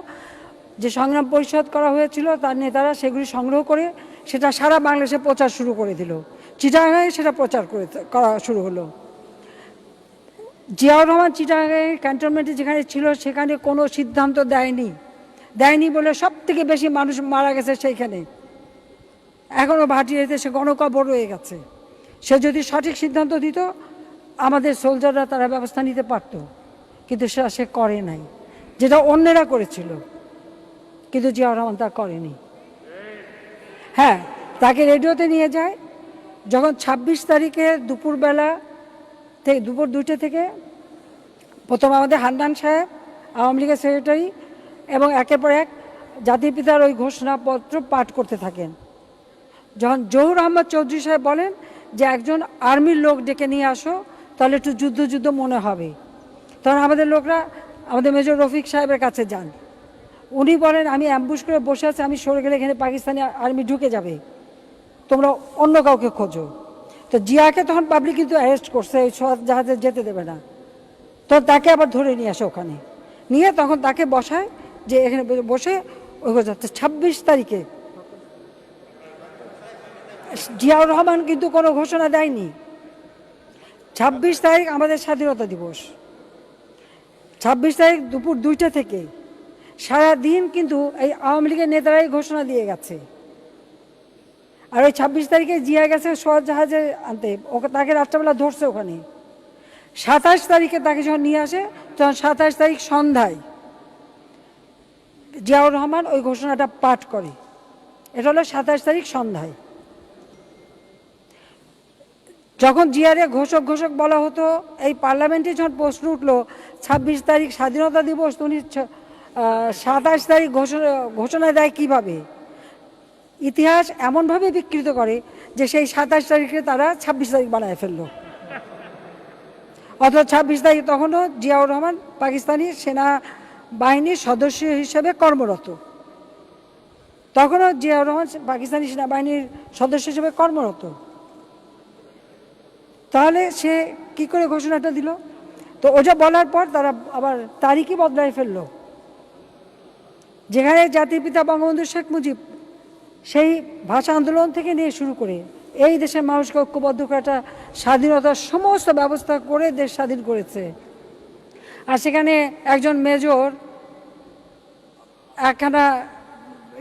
যে সংগ্রাম পরিষদ করা হয়েছিল তার নেতারা সেগুলি সংগ্রহ করে সেটা সারা বাংলাদেশে প্রচার শুরু করে দিল। চিটাগাঁয়ে সেটা প্রচার করা শুরু হলো। জিয়াউর রহমান চিটাগাঁয়ে ক্যান্টনমেন্টে যেখানে ছিল সেখানে কোনো সিদ্ধান্ত দেয়নি বলে সব থেকে বেশি মানুষ মারা গেছে সেইখানে। এখনও ভাটিয়াতে সে গণকবর রয়ে গেছে। সে যদি সঠিক সিদ্ধান্ত দিত আমাদের সোলজাররা তারা ব্যবস্থা নিতে পারত, কিন্তু সেটা সে করে নাই, যেটা অন্যেরা করেছিল, কিন্তু জিয়াউর রহমান তা করেনি। হ্যাঁ, তাকে রেডিওতে নিয়ে যায় যখন 26 তারিখে দুপুরবেলা থেকে, দুপুর 2টা থেকে প্রথম আমাদের হান্নান সাহেব, আওয়ামী লীগের সেক্রেটারি, এবং একের পর এক জাতির পিতার ওই ঘোষণাপত্র পাঠ করতে থাকেন। যখন জহুর আহমদ চৌধুরী সাহেব বলেন যে একজন আর্মির লোক ডেকে নিয়ে আসো, তাহলে একটু যুদ্ধ মনে হবে, তখন আমাদের লোকরা আমাদের মেজর রফিক সাহেবের কাছে যান। উনি বলেন আমি অ্যাম্বুশ করে বসে আছি, আমি সরে গেলে এখানে পাকিস্তানি আর্মি ঢুকে যাবে, তোমরা অন্য কাউকে খোঁজো। তো জিয়াকে তখন পাবলিক কিন্তু অ্যারেস্ট করছে, এই জাহাজে যেতে দেবে না। তো তাকে আবার ধরে নিয়ে আসে, ওখানে নিয়ে তখন তাকে বসায় যে এখানে বসে ওই যাচ্ছে। 26 তারিখে জিয়াউর রহমান কিন্তু কোনো ঘোষণা দেয়নি। 26 তারিখ আমাদের স্বাধীনতা দিবস। 26 তারিখ দুপুর 2টা থেকে সারা দিন কিন্তু এই আওয়ামী লীগের নেতারাই ঘোষণা দিয়ে গেছে। আর ওই 26 তারিখে জিয়া গেছে সোয়ার জাহাজে আনতে, ওকে তাকে রাত্রেবেলা ধরছে ওখানে। 27 তারিখে তাকে যখন নিয়ে আসে তখন 27 তারিখ সন্ধ্যায় জিয়াউর রহমান ওই ঘোষণাটা পাঠ করে। এটা হলো 27 তারিখ সন্ধ্যায়। যখন জিয়ারে ঘোষক বলা হতো, এই পার্লামেন্টে যখন প্রশ্ন উঠলো 26 তারিখ স্বাধীনতা দিবস, উনি 27 তারিখ ঘোষণা দেয় কিভাবে? ইতিহাস এমনভাবে বিকৃত করে যে সেই 27 তারিখে তারা 26 তারিখ বানায় ফেললো। অথচ 26 তারিখ তখনও জিয়াউর রহমান পাকিস্তানি সেনা বাহিনীর সদস্য হিসেবে কর্মরত। তখনও জিয়াউর রহমান পাকিস্তানি সেনাবাহিনীর সদস্য হিসেবে কর্মরত। তাহলে সে কি করে ঘোষণাটা দিল? তো ওটা বলার পর তারা আবার তারিখই বদলায় ফেললো। যেখানে জাতির পিতা বঙ্গবন্ধু শেখ মুজিব সেই ভাষা আন্দোলন থেকে নিয়ে শুরু করে এই দেশের মানুষকে ঐক্যবদ্ধ করে একটা স্বাধীনতার সমস্ত ব্যবস্থা করে দেশ স্বাধীন করেছে, আর সেখানে একজন মেজর একখানা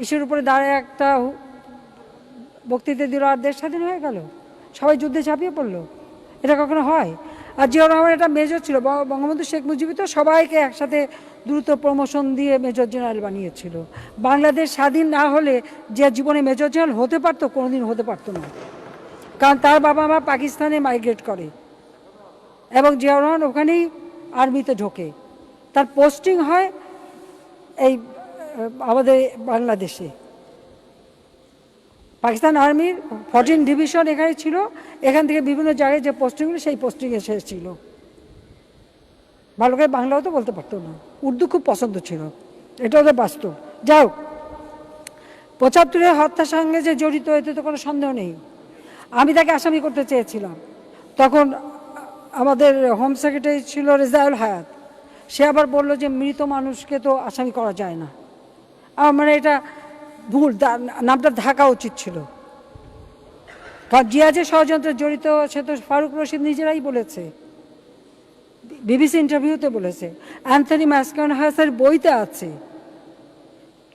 ইস্যুর উপরে দাঁড়িয়ে একটা বক্তৃতা দিল আর দেশ স্বাধীন হয়ে গেল, সবাই যুদ্ধে ঝাঁপিয়ে পড়লো। এটা কখনো হয়? আর জিয়াউর রহমান একটা মেজর ছিল, বঙ্গবন্ধু শেখ মুজিব তো সবাইকে একসাথে দ্রুত প্রমোশন দিয়ে মেজর জেনারেল বানিয়েছিল। বাংলাদেশ স্বাধীন না হলে যে জীবনে মেজর জেনারেল হতে পারতো, কোনোদিন হতে পারতো না, কারণ তার বাবা মা পাকিস্তানে মাইগ্রেট করে এবং জিয়াউর রহমান ওখানেই আর্মিতে ঢোকে। তার পোস্টিং হয় এই আমাদের বাংলাদেশে, পাকিস্তান আর্মির 14 ডিভিশন এখানে ছিল, এখান থেকে বিভিন্ন জায়গায় যে পোস্টিংগুলো সেই পোস্টিংয়ে শেষ ছিল। ভালো করে বাংলাও তো বলতে পারতো না, উর্দু খুব পছন্দ ছিল, এটা ওদের বাস্তব। যাও, 75-এর হত্যার সঙ্গে যে জড়িত এতে তো কোনো সন্দেহ নেই। আমি তাকে আসামি করতে চেয়েছিলাম, তখন আমাদের হোম সেক্রেটারি ছিল রেজাউল হায়াত, সে আবার বলল যে মৃত মানুষকে তো আসামি করা যায় না। আমার মানে এটা ভুল, নামটা ঢাকা উচিত ছিল, কারণ জিয়া যে ষড়যন্ত্রে জড়িত সে তো ফারুক রশিদ নিজেরাই বলেছে, বিবিসি ইন্টারভিউতে বলেছে, অ্যান্থনি ম্যাসকানহাসের বইতে আছে,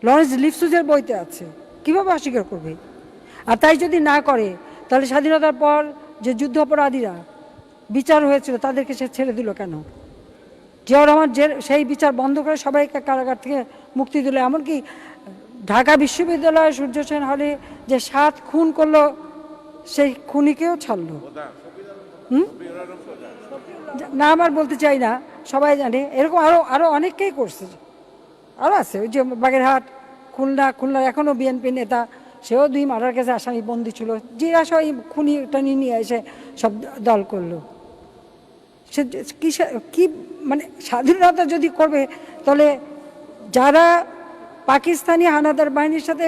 লরেন্স লিপসুজের বইতে আছে, কীভাবে অস্বীকার করবে? আর তাই যদি না করে তাহলে স্বাধীনতার পর যে যুদ্ধ অপরাধীরা বিচার হয়েছিল তাদেরকে সে ছেড়ে দিল কেন? জিয়াউর রহমান যে সেই বিচার বন্ধ করে সবাইকে কারাগার থেকে মুক্তি দিল। এমনকি ঢাকা বিশ্ববিদ্যালয় সূর্য সেন হলে যে 7 খুন করলো সেই খুনিকেও ছাড়লো। না আমার বলতে চাই না, সবাই জানে, এরকম আরও অনেককেই করছে, আরও আছে। ওই যে বাগেরহাট, খুলনার এখনও বিএনপি নেতা, সেও 2 মার্ডার কেসে আসামি বন্দী ছিল, যে আসা এই খুনিটা নিয়ে এসে সব দল করলো। সে কি মানে স্বাধীনতা যদি করবে তাহলে যারা পাকিস্তানি হানাদার বাহিনীর সাথে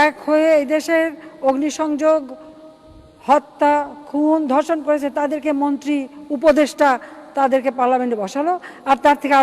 এক হয়ে এই দেশের অগ্নিসংযোগ, হত্যা, খুন, ধর্ষণ করেছে, তাদেরকে মন্ত্রী, উপদেষ্টা, তাদেরকে পার্লামেন্টে বসালো। আর তার থেকে আরো